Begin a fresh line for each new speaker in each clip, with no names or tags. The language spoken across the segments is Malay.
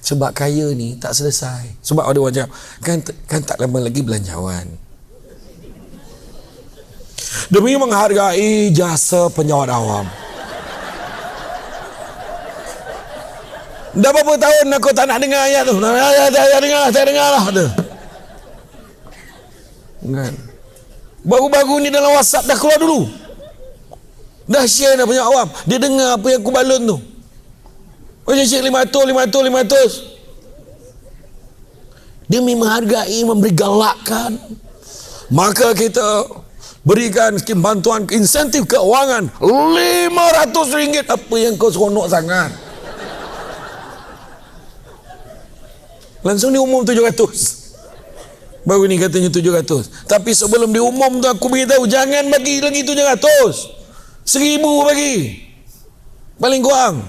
Sebab kaya ni tak selesai. Sebab ada macam kan tak lama lagi belanjawan. Demi menghargai jasa penjawat awam. Dah berapa tahun aku tak nak dengar ayat tu. Tak dengar lah tu. Kan? Baru-baru ni dalam WhatsApp dah keluar dulu. Dah share dah penjawat awam. Dia dengar apa yang aku balon tu. Macam cik 500. Demi menghargai, memberi galakkan, maka kita berikan skim bantuan insentif keuangan RM500. Apa yang kau seronok sangat? Langsung diumum 700. Baru ni katanya 700. Tapi sebelum diumum tu aku beritahu, jangan bagi lagi 700. 1,000 bagi. Paling kurang.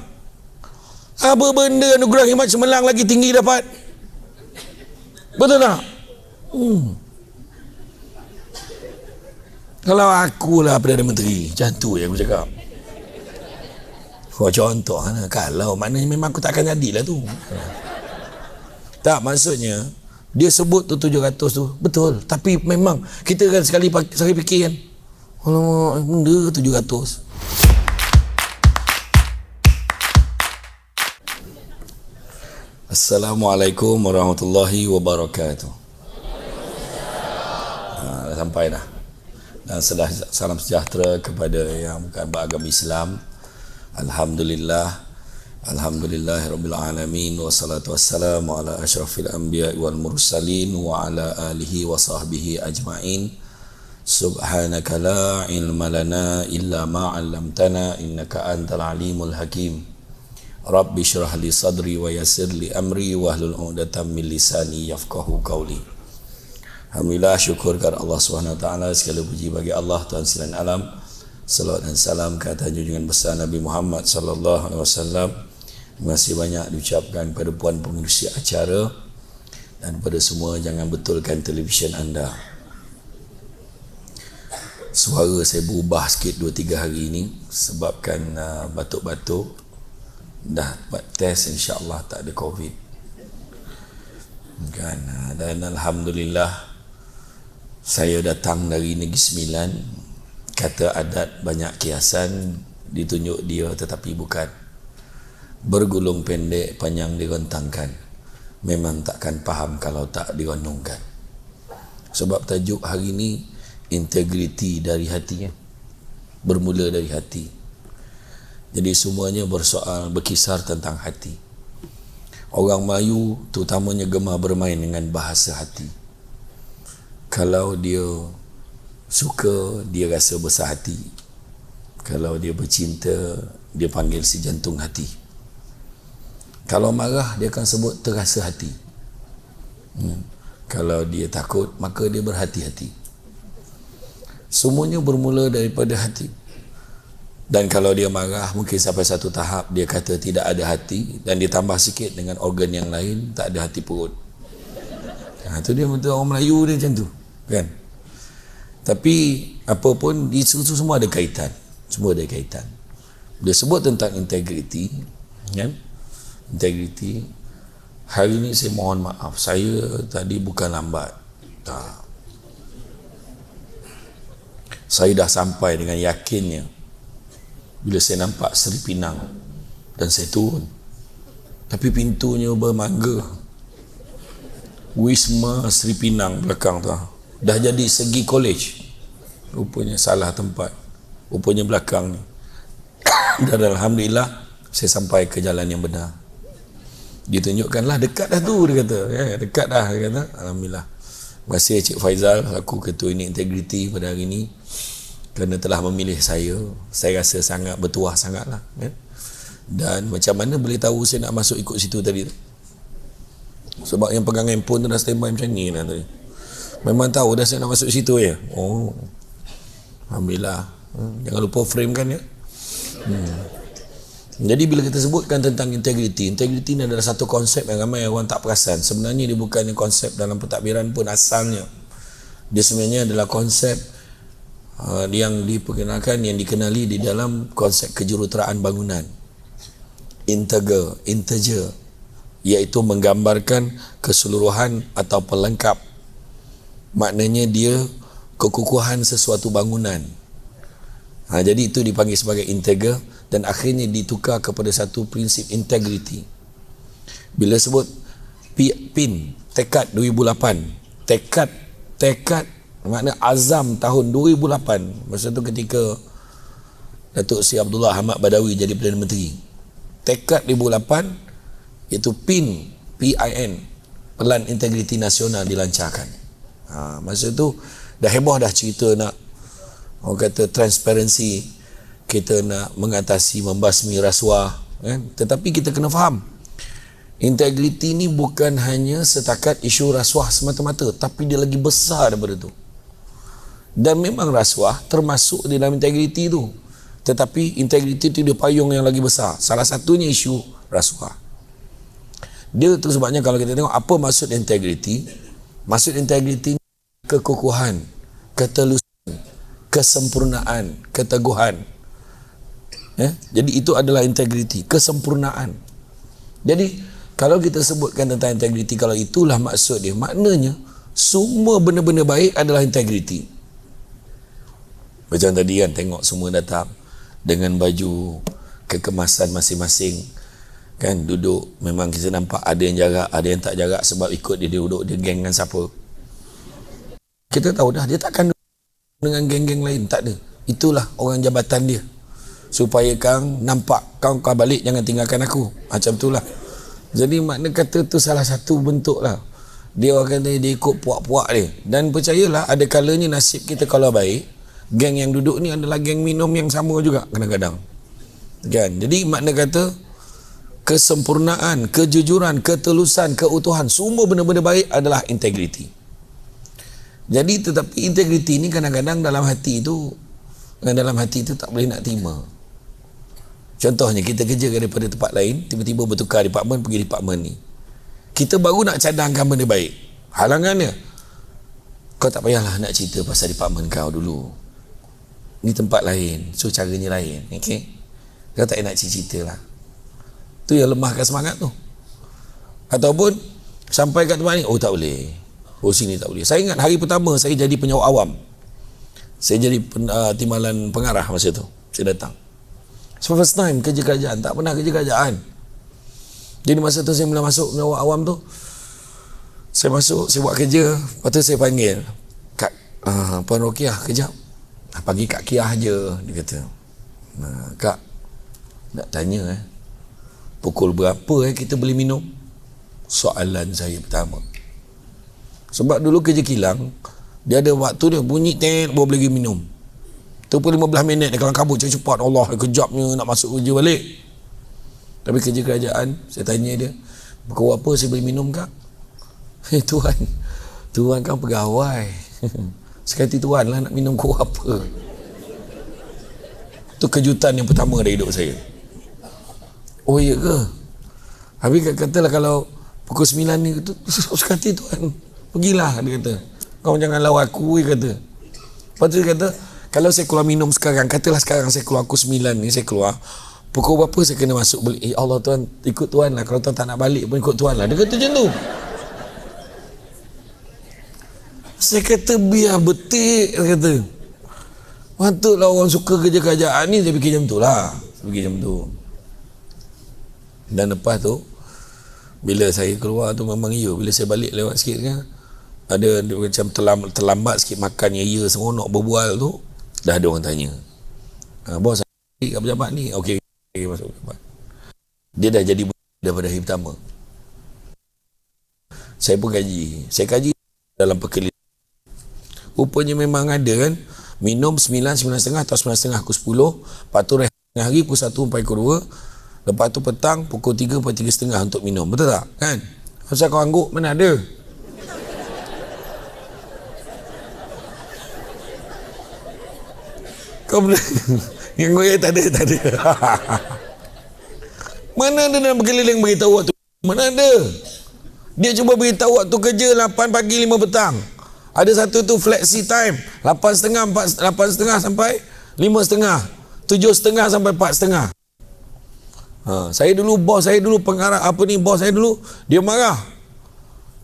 Apa benda anugerah khidmat cemerlang lagi tinggi dapat? Betul tak? Kalau akulah Perdana Menteri, macam tu yang aku cakap. Contoh lah. Kalau maknanya memang aku takkan jadilah tu. Tak, maksudnya dia sebut tu 700 tu betul, tapi memang kita kan sekali fikir kan, alamak, benda 700. Assalamualaikum warahmatullahi wabarakatuh. Dah sampai dah. Dan salam sejahtera kepada yang bukan beragama Islam. Alhamdulillahirabbil alamin, wassalatu wassalamu ala asyrafil anbiya wal mursalin wa ala alihi wa sahbihi ajmain. Subhanaka la ilma lana illa ma 'allamtana innaka antal alimul hakim. Rabbi shrah li sadri wa yassir li amri wahlul 'uqdatam min lisani yafqahu qawli. Alhamdulillah, syukur kepada Allah Subhanahu wa taala, segala puji bagi Allah Tuhan sekalian alam. Salawat dan salam ke atas junjungan besar Nabi Muhammad sallallahu alaihi wasallam. Terima kasih banyak diucapkan kepada puan pengerusi acara dan pada semua, jangan betulkan televisyen anda. Suara saya berubah sikit 2-3 hari ini sebabkan batuk-batuk. Dah buat test, insya-Allah tak ada COVID. Kan, dan alhamdulillah saya datang dari Negeri Sembilan. Kata adat banyak kiasan, ditunjuk dia tetapi bukan. Bergulung pendek, panjang digontangkan. Memang takkan faham kalau tak direnungkan. Sebab tajuk hari ini, integriti dari hatinya. Bermula dari hati. Jadi semuanya berkisar tentang hati. Orang Melayu terutamanya gemar bermain dengan bahasa hati. Kalau dia suka, dia rasa besar hati. Kalau dia bercinta, dia panggil si jantung hati. Kalau marah, dia akan sebut terasa hati. Kalau dia takut, maka dia berhati-hati. Semuanya bermula daripada hati. Dan kalau dia marah, mungkin sampai satu tahap dia kata tidak ada hati, dan ditambah sikit dengan organ yang lain, tak ada hati perut. Itu dia betul orang Melayu dia macam tu, kan? Tapi apapun, itu semua ada kaitan. Semua ada kaitan. Dia sebut tentang integriti, kan? Integriti. Hari ini saya mohon maaf, saya tadi bukan lambat. Tak. Saya dah sampai dengan yakinnya. Bila saya nampak Seri Pinang dan saya turun, tapi pintunya bermangga. Wisma Seri Pinang belakang tu dah jadi Segi College. Rupanya salah tempat. Rupanya belakang ni. Dan alhamdulillah saya sampai ke jalan yang benar. Ditunjukkanlah dekat dah tu, dia kata. Dekat dah, dia kata. Alhamdulillah. Terima kasih Cik Faizal, aku Ketua Unit Integriti pada hari ini, kerana telah memilih saya. Saya rasa sangat bertuah sangatlah, kan? Dan macam mana boleh tahu saya nak masuk ikut situ tadi tu? Sebab yang pegang handphone tu dah standby macam ni lah tadi. Memang tahu dah saya nak masuk situ ya. Oh, alhamdulillah. Jangan lupa frame kan ya. Jadi bila kita sebutkan tentang integriti, integriti ini adalah satu konsep yang ramai orang tak perasan. Sebenarnya dia bukan konsep dalam pentadbiran pun asalnya. Dia sebenarnya adalah konsep yang diperkenalkan, yang dikenali di dalam konsep kejuruteraan bangunan. Integer, iaitu menggambarkan keseluruhan atau pelengkap. Maknanya dia kekukuhan sesuatu bangunan. Jadi itu dipanggil sebagai integral dan akhirnya ditukar kepada satu prinsip integrity. Bila sebut PIN, tekad 2008, tekad makna azam tahun 2008. Masa tu ketika Datuk Seri Abdullah Ahmad Badawi jadi Perdana Menteri. Tekad 2008 iaitu PIN, Pelan Integriti Nasional dilancarkan. Masa tu dah heboh dah cerita nak orang kata transparansi, kita nak mengatasi membasmi rasuah, kan? Tetapi kita kena faham integriti ni bukan hanya setakat isu rasuah semata-mata, tapi dia lagi besar daripada tu. Dan memang rasuah termasuk di dalam integriti tu, tetapi integriti tu dia payung yang lagi besar. Salah satunya isu rasuah. Dia tu sebabnya kalau kita tengok apa maksud integriti, maksud integriti kekukuhan, ketelusan, kesempurnaan, keteguhan. Jadi itu adalah integriti, kesempurnaan. Jadi kalau kita sebutkan tentang integriti, kalau itulah maksud dia, maknanya semua benda-benda baik adalah integriti. Macam tadi kan, tengok semua datang dengan baju kekemasan masing-masing, kan, duduk. Memang kita nampak ada yang jarak, ada yang tak jarak sebab ikut dia duduk, dia geng dengan siapa. Kita tahu dah, dia takkan duduk dengan geng-geng lain, tak ada. Itulah orang jabatan dia, supaya kang nampak, kau balik jangan tinggalkan aku, macam itulah. Jadi makna kata tu salah satu bentuk lah. Dia orang kata dia ikut puak-puak dia. Dan percayalah, ada kalanya nasib kita kalau baik, geng yang duduk ni adalah geng minum yang sama juga kadang-kadang, kan. Jadi makna kata kesempurnaan, kejujuran, ketelusan, keutuhan, semua benda-benda baik adalah integriti. Jadi tetapi integriti ni kadang-kadang dalam hati itu tak boleh nak terima. Contohnya kita kerja daripada tempat lain, tiba-tiba bertukar departmen pergi departmen ni. Kita baru nak cadangkan benda baik. Halangannya, kau tak payahlah nak cerita pasal departmen kau dulu. Ni tempat lain, so caranya lain. Okay? Kau tak nak cerita lah. Tu yang lemahkan semangat tu. Ataupun sampai kat tempat ni, oh tak boleh. Oh sini tak boleh. Saya ingat hari pertama saya jadi penyawak awam. Saya jadi timbalan pengarah masa tu. Saya datang. So first time kerja kerajaan, tak pernah kerja kerajaan. Jadi masa tu saya mula masuk penyawak awam tu, saya masuk, saya buat kerja. Lepas tu saya panggil Kak Puan Rokiah, kejap. Panggil Kak Kiah je, dia kata. Kak, nak tanya pukul berapa kita boleh minum? Soalan saya pertama. Sebab dulu kerja kilang, dia ada waktu dia bunyi baru boleh pergi minum. Tu pun 15 minit dia kalang kabut cepat-cepat. Allah, kejapnya nak masuk kerja balik. Tapi kerja kerajaan, saya tanya dia, pukul berapa saya boleh minum Kak? Tuan kan pegawai. Sekali tuan lah nak minum pukul apa. Tu kejutan yang pertama dari hidup saya. Oh iya ke? Habis katalah kalau pukul 9 ni, sekali tuan, pergilah, dia kata. Kau jangan lawan aku, dia kata. Lepas tu dia kata, kalau saya keluar minum sekarang, katalah sekarang saya keluar pukul 9 ni, saya keluar, pukul berapa saya kena masuk balik? Allah tuan, ikut tuan lah. Kalau tuan tak nak balik pun ikut tuan lah. Dia kata macam tu. Saya kata biar betik, dia kata. Patutlah orang suka kerja kerajaan ni, saya fikir macam tu lah. Saya fikir macam tu. Dan lepas tu, bila saya keluar tu memang ya, bila saya balik lewat sikit kan, ada macam terlambat sikit makan yang ya seronok berbual tu, dah ada orang tanya, bos kat pejabat ni, okey masuk pejabat. Dia dah jadi daripada hari pertama. Saya pun saya kaji dalam perkeliling. Rupanya memang ada kan, minum 9, 9.30 atau 9.30 pukul 10, lepas tu rehat tengah hari pukul 1 sampai pukul 2, lepas tu petang pukul 3 sampai 3.30 untuk minum. Betul tak? Kan? Pasal kau angguk, mana ada? Kau boleh yang goyang tak ada. Mana ada dalam berkeliling beritahu waktu? Mana ada? Dia cuba beritahu waktu kerja 8 pagi 5 petang. Ada satu tu flexi time 8.30 sampai 5.30, 7.30 sampai 4.30. Saya dulu bos saya dulu pengarah bos saya dulu dia marah.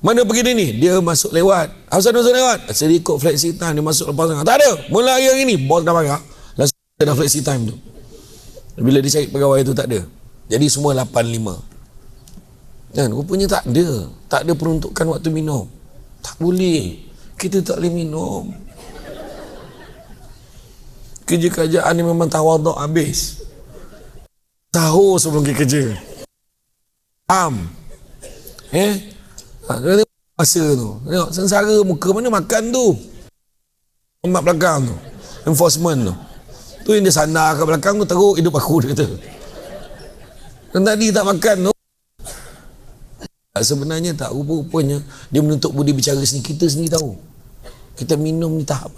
Mana pergi dia ni? Dia masuk lewat. Asal masuk lewat? Saya ikut flexi time, dia masuk lepas tengah. Tak ada. Mula hari ni bos dah marah. Langsung dah flexi time tu. Bila dia cari pegawai tu tak ada. Jadi semua 8-5. Dan rupanya tak ada. Tak ada peruntukan waktu minum. Tak boleh. Kita tak boleh minum. Kerja-kerjaan ni memang tawaduk habis. Tahu sebelum kita kerja. Masa tu tengok sengsara muka mana makan tu mak belakang tu enforcement tu yang dia sandar kat belakang tu teruk hidup aku dia kata dan tadi tak makan tu sebenarnya tak rupa-rupanya dia menuntut budi bicara sendiri. Kita sendiri tahu kita minum ni tahap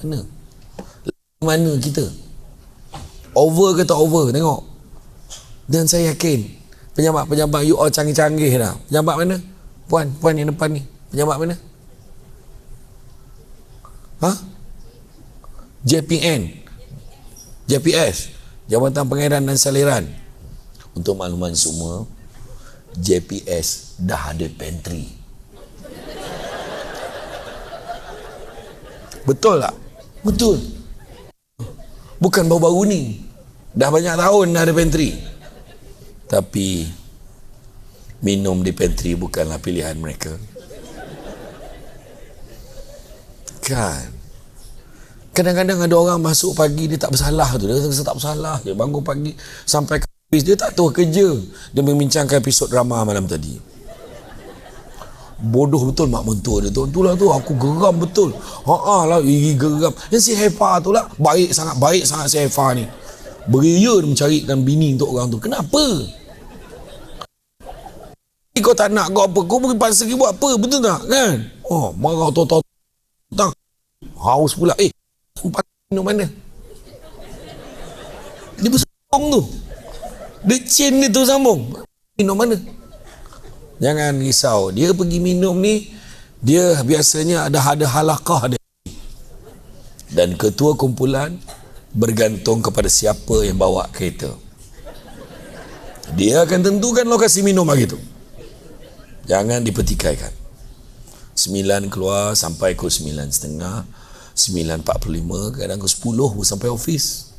mana kita over ke tak over tengok. Dan saya yakin pejabat-pejabat you all canggih-canggih dah. Pejabat mana? Puan yang depan ni. Pejabat mana? JPS, Jabatan Pengairan dan Saliran. Untuk makluman semua, JPS dah ada pantry. Betul tak? Betul. Bukan baru-baru ni. Dah banyak tahun dah ada pantry. Tapi minum di pantry bukanlah pilihan mereka. Kan? Kadang-kadang ada orang masuk pagi dia tak bersalah tu. Dia kata tak bersalah. Dia bangun pagi sampai ke office. Dia tak tahu kerja. Dia membincangkan episod drama malam tadi. Bodoh betul mak mentua dia tu. Itulah tu aku geram betul. Lah geram. Yang si Hefa tu lah. Baik sangat si Hefa ni. Beria dia mencarikan bini untuk orang tu. Kenapa? Kau tak nak kau apa? Kau pergi pasal pergi buat apa? Betul tak? Kan? Marah tahu tak haus pula. Tempat minum mana? Dia bersambung tu. Dia chain dia tu sambung. Minum mana? Jangan risau. Dia pergi minum ni, dia biasanya ada halakah dia. Dan ketua kumpulan bergantung kepada siapa yang bawa kereta. Dia akan tentukan lokasi minum hari tu. Jangan dipertikaikan. 9 keluar sampai ke 9.30, 9.45, kadang ke 10 pun sampai office.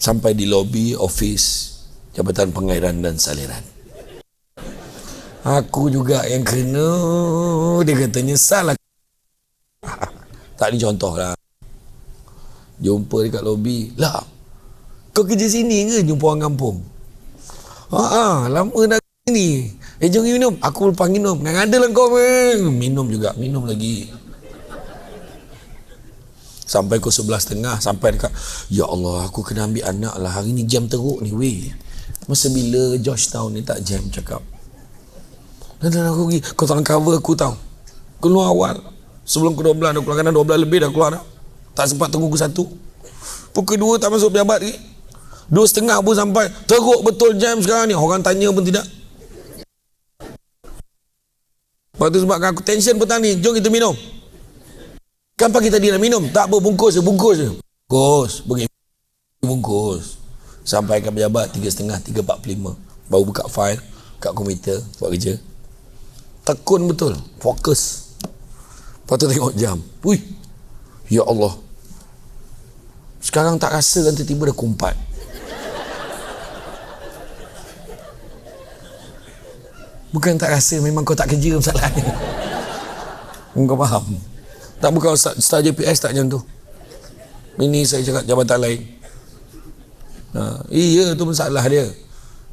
Sampai di lobi office Jabatan Pengairan dan Saliran. Aku juga yang kena. Dia kata nyesal lah. Tak ni contoh lah. Jumpa dekat lobi. Lah, kau kerja sini ke jumpa orang kampung? Lama dah ni. Jom minum. Aku lupa minum. Ngan ada lah kau minum juga. Minum lagi. Sampai ke 11.30. Sampai dekat, ya Allah, aku kena ambil anak lah. Hari ni jam teruk ni weh. Masa bila Georgetown ni tak jam cakap. Dan aku pergi. Kau tolong cover aku tau. Keluar awal. Sebelum ke 12. Dah keluar kadang 12 lebih dah keluar dah. Tak sempat tunggu ke 1. Pukul 2 tak masuk pejabat lagi. 2.30 pun sampai. Teruk betul jam sekarang ni. Orang tanya pun tidak. Lepas tu sebabkan aku tension petang ni. Jom kita minum. Kan pagi tadi nak minum. Tak apa, bungkus je. Bungkus. Pergi bungkus. Sampai ke pejabat 3.30, 3.45. Baru buka file kat komputer. Buat kerja. Tekun betul. Fokus. Lepas tu tengok jam. Wih. Ya Allah. Sekarang tak rasa kan tiba-tiba dah kumpat. Bukan tak rasa, memang kau tak kerja masalahnya. Kau faham? Tak, bukan Star JPS tak macam tu. Ini saya cakap jabatan lain. Iya, tu masalah dia.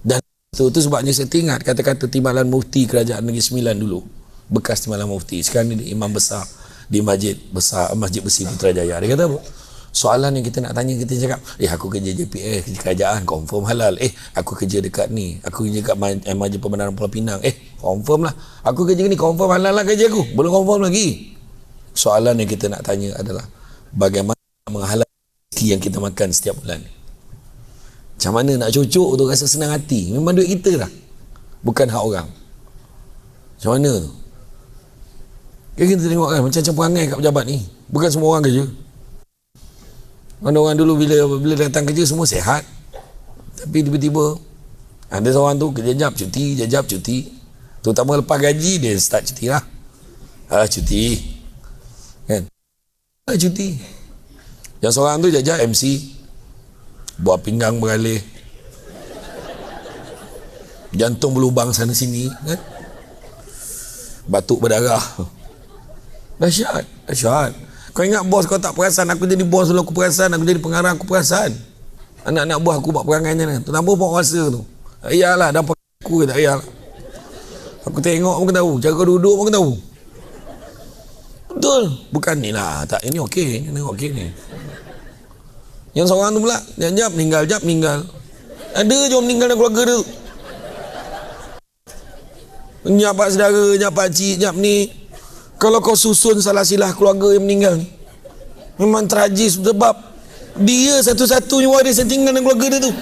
Dan tu sebabnya saya ingat kata-kata Timbalan Mufti Kerajaan Negeri Sembilan dulu. Bekas Timbalan Mufti. Sekarang ni imam besar di Masjid Besi Putrajaya. Dia kata apa? Soalan yang kita nak tanya, kita cakap, aku kerja JPS, kerja kerajaan, confirm halal. Aku kerja dekat ni, aku kerja dekat Majlis Pembenaran Pulau Pinang. Confirm lah. Aku kerja ni, confirm halal lah kerja aku. Belum confirm lagi. Soalan yang kita nak tanya adalah, bagaimana menghalal rezeki yang kita makan setiap bulan ni? Macam mana nak cucuk tu rasa senang hati? Memang duit kita lah. Bukan hak orang. Macam mana tu? Kita tengok kan, macam-macam perangai kat pejabat ni. Bukan semua orang kerja. Orang dulu bila datang kerja semua sihat, tapi tiba-tiba Ada seorang tu jejap cuti. Terutama lepas gaji dia start cuti lah. Cuti. Kan? Cuti. Yang seorang tu jejap MC. Buah pinggang beralih. Jantung berlubang sana sini. Kan? Batuk berdarah. Dahsyat. Kau ingat bos kau tak perasan? Aku jadi bos dulu aku perasan. Aku jadi pengarah aku perasan. Anak-anak buah aku buat perangannya ni. Kenapa bawa kuasa tu? Iyalah, dah pakai aku tak iyalah. Aku tengok pun tahu. Cara duduk pun tahu. Betul. Bukan ni lah. Tak, ini okey. Ini okey ni. Yang seorang tu pula. Jap meninggal. Ada je meninggal dalam keluarga tu. Nyap pak saudara, nyap pak cik, nyap ni. Kalau kau susun salah silah keluarga yang meninggal, memang tragis sebab dia satu-satunya waris yang tinggal dalam keluarga dia tu.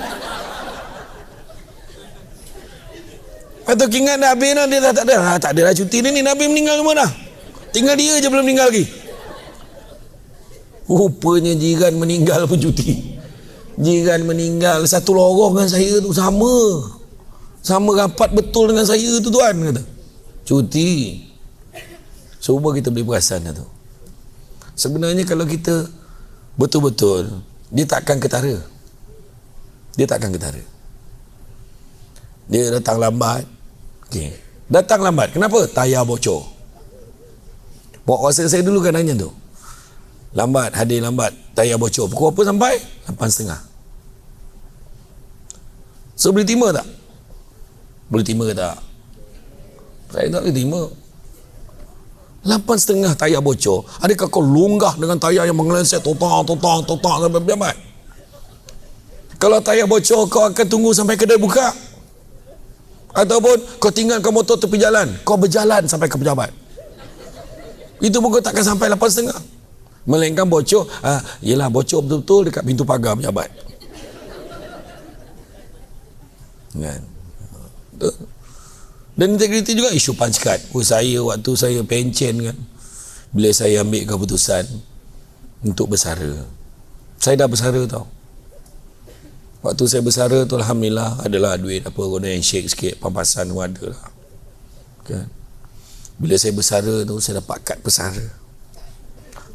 Atau ingat Nabi dah dia tak ada. Tak ada lah cuti ni Nabi meninggal semua dah. Tinggal dia je belum meninggal lagi. Rupanya jiran meninggal pun cuti. Jiran meninggal satu lorong dengan saya tu sama rapat betul dengan saya tu tuan kata. Cuti. Cuba kita beri perasan tu. Sebenarnya kalau kita betul-betul dia takkan ketara. Dia datang lambat. Okey. Datang lambat. Kenapa? Tayar bocor. Bawa kuasa saya dulu kan nanya tu. Lambat, hadir lambat, tayar bocor. Pukul apa sampai? 8.30. So boleh terima tak? Boleh terima ke tak? Saya tak boleh terima. 8.30 tayar bocor. Adakah kau lunggah dengan tayar yang mengeleset totang sampai berjabat? Kalau tayar bocor, kau akan tunggu sampai kedai buka? Ataupun kau tinggalkan motor tepi jalan, kau berjalan sampai ke pejabat? Itu pun kau takkan sampai 8.30. Melainkan bocor, yelah bocor betul-betul dekat pintu pagar pejabat. Kan? Dan integriti juga isu punch card. Saya waktu saya pencen kan, bila saya ambil keputusan untuk bersara, saya dah bersara tau. Waktu saya bersara tu alhamdulillah adalah duit apa guna handshake sikit, pampasan pun ada lah kan. Bila saya bersara tu saya dapat kad bersara,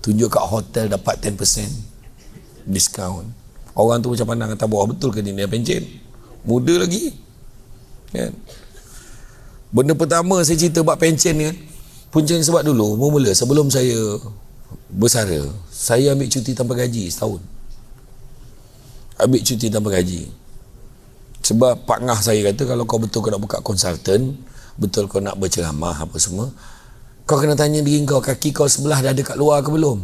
tunjuk kat hotel dapat 10% diskaun. Orang tu macam pandang kata bawah betul ke ni dia pencen, muda lagi kan. Benda pertama saya cerita buat pencen ni kan, puncanya sebab dulu mula sebelum saya bersara, saya ambil cuti tanpa gaji setahun. Ambil cuti tanpa gaji sebab Pak Ngah saya kata, kalau kau betul kau nak buka konsultan, betul kau nak berceramah apa semua, kau kena tanya diri kau, kaki kau sebelah dah ada kat luar ke belum.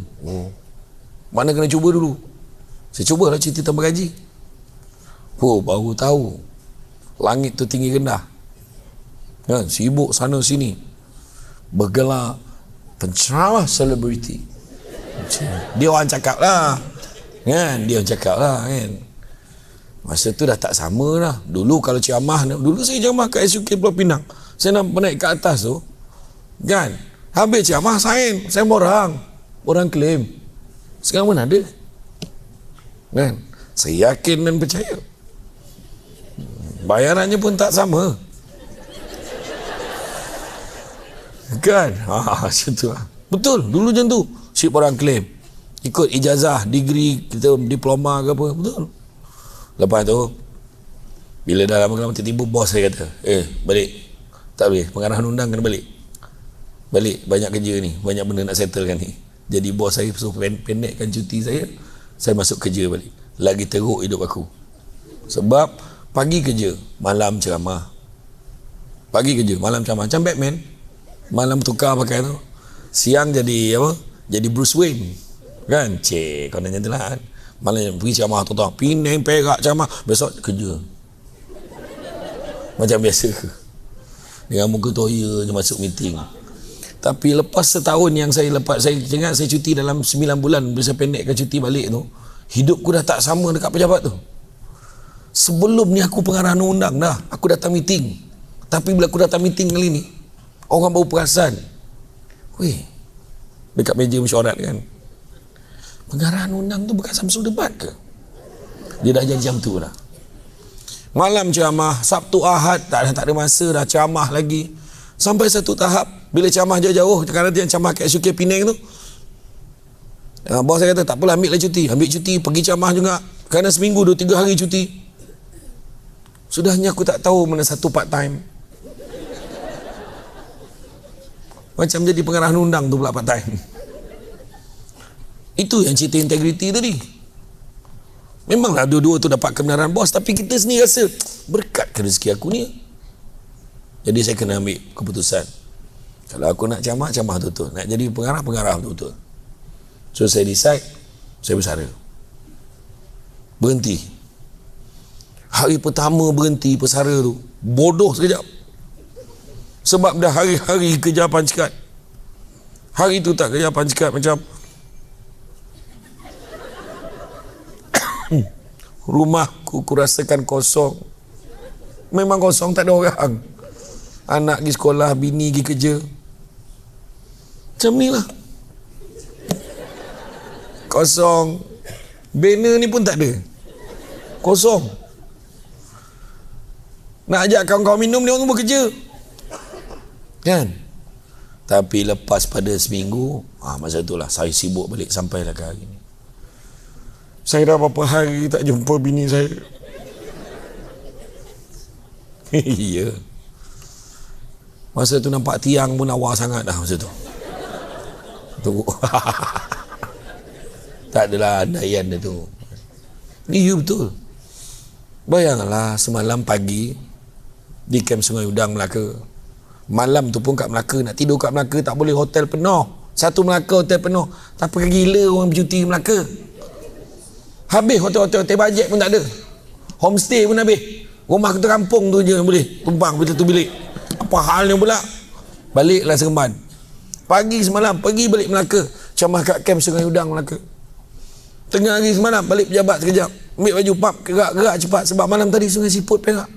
Mana kena cuba dulu. Saya cubalah cuti tanpa gaji. Baru tahu langit tu tinggi rendah kan, sibuk sana sini, bergelar penceramah selebriti. Dia orang cakap lah kan, masa tu dah tak sama lah. Dulu kalau ceramah, dulu saya ceramah kat SUK Pulau Pinang, saya nak naik ke atas tu kan, habis ceramah saya orang claim. Sekarang mana ada kan. Saya yakin dan percaya bayarannya pun tak sama kan. Macam tu lah. Betul, dulu macam tu. Sip orang claim, ikut ijazah, degree kita, diploma ke apa. Betul. Lepas tu bila dah lama-lama tiba-tiba bos saya kata, balik. Tak boleh, pengarahan undang kena balik, banyak kerja ni, banyak benda nak settlekan ni. Jadi bos saya suruh pendekkan cuti saya masuk kerja balik. Lagi teruk hidup aku. Sebab pagi kerja, malam ceramah. Pagi kerja, malam ceramah. Macam Batman. Malam tukar pakai tu, siang jadi apa? Jadi Bruce Wayne kan. Kau nanya tu lah kan. Malam pergi ceramah tu, Penang, Perak ceramah, besok kerja macam biasa dengan muka toya je masuk meeting. Tapi lepas setahun yang saya ingat saya cuti dalam 9 bulan, bila saya pendekkan cuti balik tu, hidupku dah tak sama dekat pejabat tu. Sebelum ni aku pengarahan undang dah, aku datang meeting. Tapi bila aku datang meeting kali ni, orang baru perasan, dekat meja mesyuarat kan, pengarahan undang tu bukan Samsul Debat ke? Dia dah jadi jam tu lah. Malam ceramah, Sabtu Ahad tak ada masa dah ceramah lagi. Sampai satu tahap bila ceramah jauh-jauh, kadang yang ceramah kat SUK Penang tu, bos saya kata tak apalah, ambil cuti pergi ceramah juga, kerana seminggu 2-3 hari cuti. Sudahnya aku tak tahu mana satu part time. Macam jadi pengarah undang tu pula part time. Itu yang cerita integriti tadi. Memanglah dua-dua tu dapat kebenaran bos, tapi kita sendiri rasa berkat ke rezeki aku ni. Jadi saya kena ambil keputusan. Kalau aku nak ceramah betul-betul, nak jadi pengarah betul-betul. So saya decide, saya bersara. Berhenti. Hari pertama berhenti bersara tu, bodoh sekejap. Sebab dah hari-hari kerja pancekat. Hari tu tak kerja pancekat, macam rumahku kurasakan kosong. Memang kosong, tak ada orang. Anak pergi sekolah, bini pergi kerja. Macam ni lah. Kosong. Banner ni pun tak ada. Kosong. Nak ajak kawan-kawan minum, dia orang semua kerja. Kan? Tapi lepas pada seminggu, masa itulah saya sibuk balik sampailah ke hari ni. Saya dah berapa hari tak jumpa bini saya. Ya. Masa tu nampak tiang pun lawa sangat dah masa tu. Tak adalah andaian dia tu. Ni you betul. Bayanglah semalam pagi di kem Sungai Udang Melaka. Malam tu pun kat Melaka, nak tidur kat Melaka tak boleh, hotel penuh. Satu Melaka hotel penuh. Tak apa gila orang bercuti Melaka. Habis hotel bajet pun tak ada. Homestay pun habis. Rumah kita kampung tu je boleh tumpang betul tu bilik. Apa halnya pula? Baliklah Seremban. Pagi semalam pergi balik Melaka, ceramah kat kem Sungai Udang Melaka. Tengah hari semalam balik pejabat sekejap, ambil baju pap, gerak cepat sebab malam tadi Sungai Siput Perak.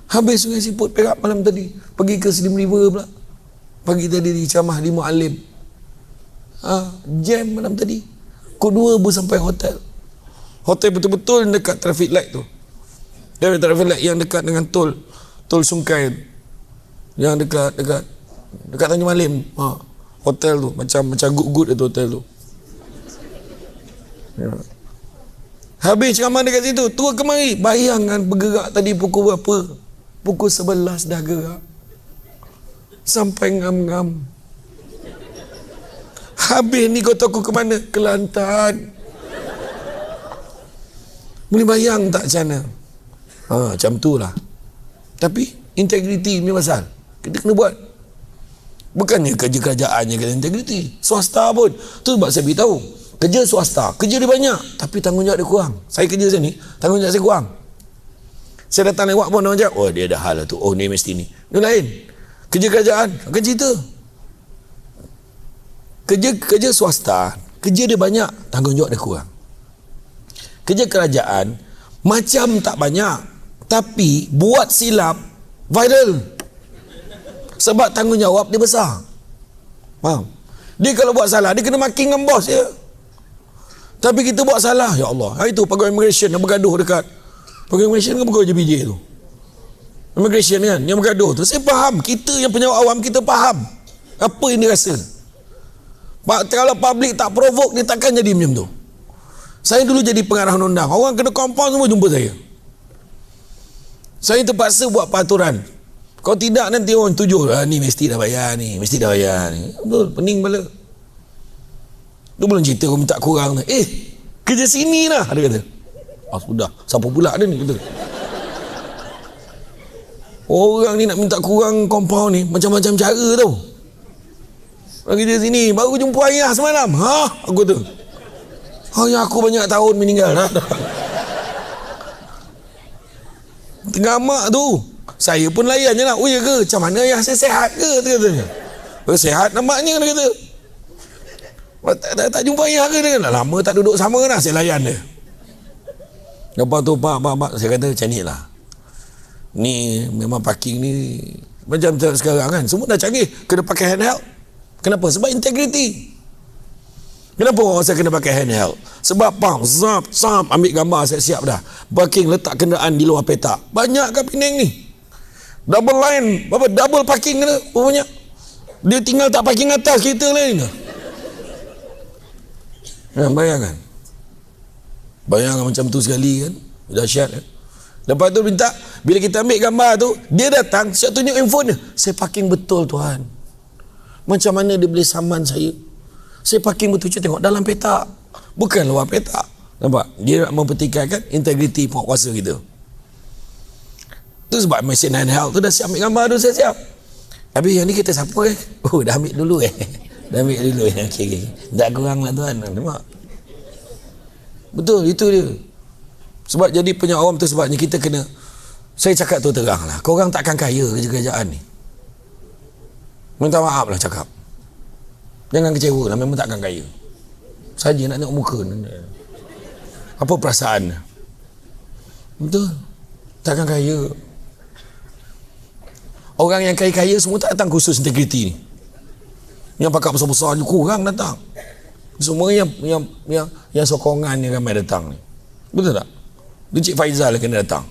Habis Sungai Siput Perak malam tadi, pergi ke Slim River pula. Pagi tadi di ceramah di Mualim. Jam malam tadi. Kedua baru sampai hotel. Hotel betul-betul dekat traffic light tu. Dia traffic light yang dekat dengan tol Sungkai, yang dekat Tanjung Malim. Hotel tu macam good tu hotel tu. Ya. Habis ceramah dekat situ, turun kemari, bayangkan bergerak tadi pukul berapa? Pukul 11 dah gerak sampai ngam-ngam. Habis ni kau tahu aku ke mana? Kelantan. Boleh bayang tak macam mana? Macam tu lah. Tapi integriti ni pasal kita kena buat. Bukannya kerja kerajaan yang kena integriti, swasta pun. Tu sebab saya beritahu, kerja swasta, kerja dia banyak tapi tanggungjawab dia kurang. Saya kerja sini, tanggungjawab saya kurang. Saya datang lewat pun orang cakap, oh dia ada hal lah tu, oh ni mesti ni. Dia lain. Kerja kerajaan akan cerita. Kerja swasta, kerja dia banyak, tanggungjawab dia kurang. Kerja kerajaan macam tak banyak, tapi buat silap viral. Sebab tanggungjawab dia besar. Faham? Dia kalau buat salah, dia kena maki dengan bos dia. Tapi kita buat salah, ya Allah. Hari tu pegawai immigration yang bergaduh dekat. Pegawai immigration kan pegawai JPJ tu. Immigration kan, yang bergaduh tu. Saya faham, kita yang penyawat awam, kita faham apa yang dia rasa. Kalau public tak provoke, dia takkan jadi macam tu. Saya dulu jadi pengarah undang, orang kena compound semua jumpa saya. Saya terpaksa buat peraturan. Kalau tidak nanti orang tujuh, ni mesti dah bayar ni, mesti dah bayar ni. Betul, pening kepala. Tu belum cerita orang minta kurang. Kerja sini lah, dia kata. Sudah, siapa pula dia ni, kata. Orang ni nak minta kurang compound ni macam-macam cara tau. Orang kerja sini, baru jumpa ayah semalam. Aku tu. Ayah aku banyak tahun meninggal dah. Tengah mak tu, saya pun layan je lah. Oh ya ke? Macam mana ayah saya sihat ke? Dia katanya. Sihat nampaknya, dia kata. Tak jumpa ayah ke? Dia kata, lama tak duduk sama lah, saya layan dia. Lepas tu pak, saya kata macam ni lah. Ni memang parking ni macam sekarang kan, semua dah canggih, kena pakai handheld. Kenapa? Sebab integriti. Kenapa orang saya kena pakai handheld? Sebab pam, zap, ambil gambar siap-siap dah. Parking, letak kenderaan di luar petak. Banyak kat Penang ni. Double line, double parking kena, banyak. Dia tinggal tak parking atas kereta lain. Bayangkan. Bayangkan macam tu sekali kan. Dahsyat kan. Lepas tu minta, bila kita ambil gambar tu, dia datang, saya tunjuk handphone dia. Saya parking betul tuan. Macam mana dia boleh saman saya? Saya parking betul, saya tengok dalam petak. Bukan luar petak. Nampak? Dia nak mempertikaikan integriti penguasa kita. Tu sebab mesin handheld tu dah siap ambil gambar tu, saya siap. Habis yang ni kita siapa Oh, dah ambil dulu Dah ambil dulu okay. Tak kurang lah tuan. Nampak? Betul, itu dia. Sebab jadi punya awam tu sebabnya kita kena, saya cakap tu terang lah, korang takkan kaya kerja-kerjaan ni. Minta maaf lah cakap. Jangan kecewa lah, memang takkan kaya. Saja nak tengok muka. Apa perasaan? Betul. Takkan kaya. Orang yang kaya-kaya semua tak datang khusus integriti ni. Yang pakat besar-besar ni kurang datang. Semua yang sokongan ni ramai datang ni. Betul tak? Encik Faizal kena datang.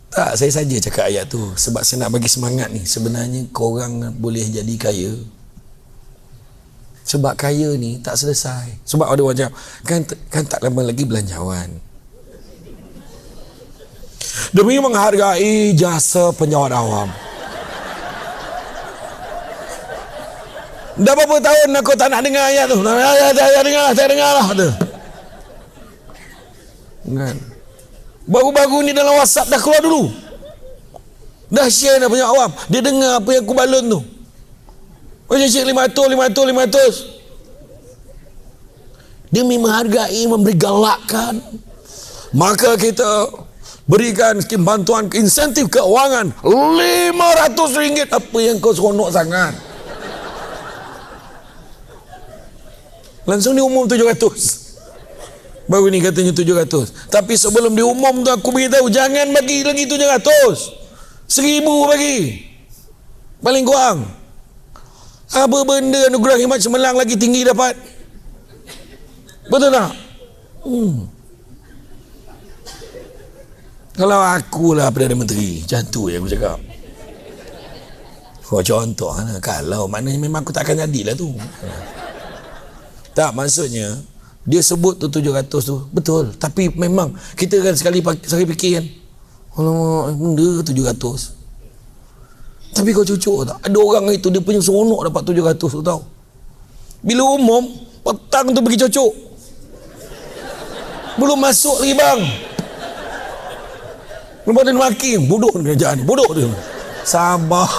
Tak, saya saja cakap ayat tu sebab saya nak bagi semangat ni. Sebenarnya korang boleh jadi kaya. Sebab kaya ni tak selesai. Sebab ada orang cakap, kan tak lama lagi belanjawan. Demi menghargai jasa penjawat awam. Dah berapa tahun aku tak nak dengar ayat tu. Tak dengar lah tu. Kan? Baru-baru ni dalam WhatsApp dah keluar dulu. Dah share dah penjawat awam. Dia dengar apa yang aku balon tu. Macam cik 500. Demi menghargai, memberi galakkan, maka kita berikan skim bantuan insentif keuangan RM500. Apa yang kau seronok sangat? Langsung diumum 700. Baru ni katanya 700. Tapi sebelum diumum tu aku beritahu, jangan bagi lagi 700. 1,000 bagi. Paling kurang. Apa benda anugerah khidmat cemerlang lagi tinggi dapat? Betul tak? Kalau akulah Perdana Menteri, macam tu aku cakap. Contoh lah. Kalau maknanya memang aku tak akan jadilah tu. Tak, maksudnya dia sebut tu 700 tu betul, tapi memang kita kan sekali fikir kan, alamak, benda 700. Tapi kau cucuk tak, ada orang itu dia punya seronok dapat 700 tu tau. Bila umum petang tu pergi cucuk, belum masuk lagi bang, lepas dia maki, bodoh kerajaan ni, bodoh dia. Sabar,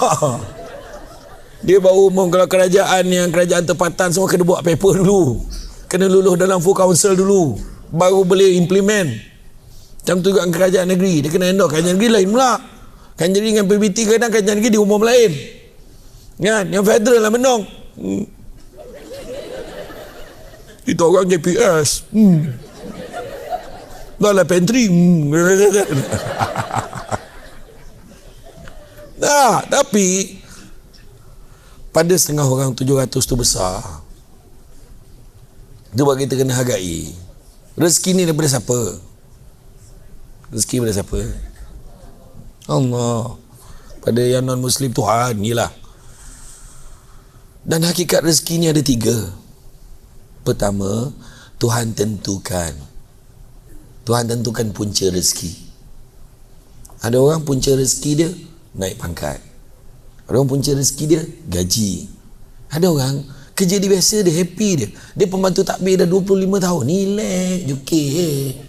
dia baru umum. Kalau kerajaan tempatan semua kena buat paper dulu, kena luluh dalam full council dulu, baru boleh implement. Macam tu juga kerajaan negeri, dia kena endorse. Kerajaan negeri lain pula, kan jadi dengan PBT kadang kerajaan negeri diumum lain kan, yang federal lah menong. Kita orang JPS dah lah pantry. Nah, tapi pada setengah orang 700 tu besar. Sebab kita kena hargai. Rezeki ni daripada siapa? Rezeki daripada siapa? Allah. Pada yang non-Muslim, Tuhan yelah. Dan hakikat rezeki ni ada 3. Pertama, Tuhan tentukan. Tuhan tentukan punca rezeki. Ada orang punca rezeki dia naik pangkat. Ada orang punca rezeki dia gaji. Ada orang kerja dia biasa, dia happy dia. Dia pembantu takbir dah 25 tahun. Relax, jukir.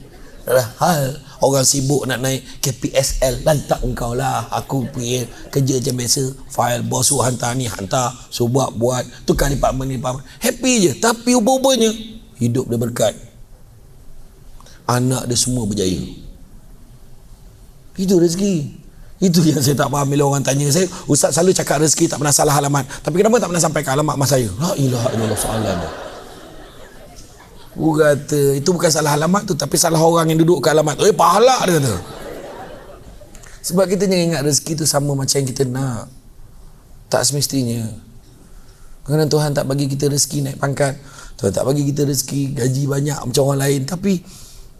Hal orang sibuk nak naik KPSL, lantak engkau lah. Aku pergi kerja macam biasa, file bos suruh hantar ni, hantar, suruh buat, tukar department. Happy je. Tapi ubah-ubahnya hidup dia berkat, anak dia semua berjaya. Itu rezeki. Itu yang saya tak faham bila orang tanya saya, Ustaz selalu cakap rezeki tak pernah salah alamat, tapi kenapa tak pernah sampai ke alamat mas saya? La ilaha illallah, soalan dia. Aku kata itu bukan salah alamat tu, tapi salah orang yang duduk ke alamat tu. Pahala dia kata. Sebab kita jangan ingat rezeki tu sama macam yang kita nak. Tak semestinya. Kerana Tuhan tak bagi kita rezeki naik pangkat, Tuhan tak bagi kita rezeki gaji banyak macam orang lain, tapi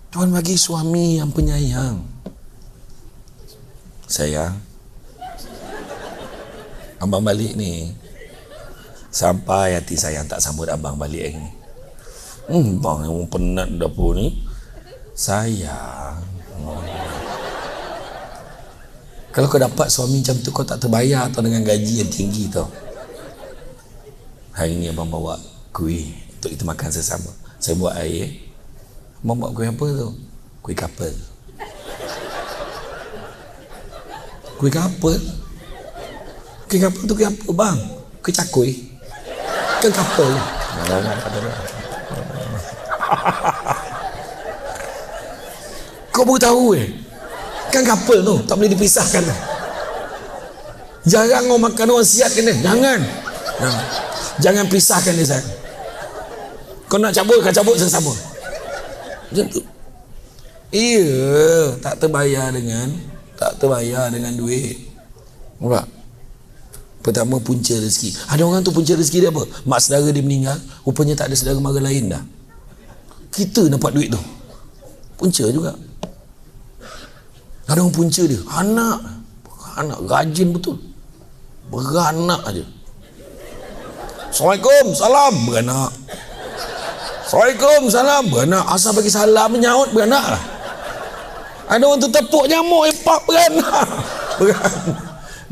Tuhan bagi suami yang penyayang. Sayang, abang balik ni, sampai hati sayang tak sambut abang balik hari ni. Bang yang penat dapur ni. Sayang, kalau kau dapat suami macam tu, kau tak terbayar tau dengan gaji yang tinggi tau. Hari ni abang bawa kuih untuk kita makan sesama. Saya buat air. Abang buat kuih apa tu? Kuih couple. Kuih couple? Kuih couple tu kuih apa bang? Kuih cakui? Kan couple? Kau baru tahu kan couple tu tak boleh dipisahkan. Jarang orang makan orang sihat kan. Jangan pisahkan dia sayang. Kau nak cabut, kau cabut sama-sama macam tu. Iya, tak terbayar dengan duit. Nampak? Pertama, punca rezeki. Ada orang tu punca rezeki dia apa? Mak saudara dia meninggal, rupanya tak ada saudara mara lain dah. Kita dapat duit tu, punca juga. Ada orang punca dia anak rajin betul, beranak aja. Assalamualaikum, salam, beranak. Assalamualaikum, salam, beranak. Asal bagi salam menyaut, beranak lah. Ada orang tu tepuk nyamuk, pak, beranak.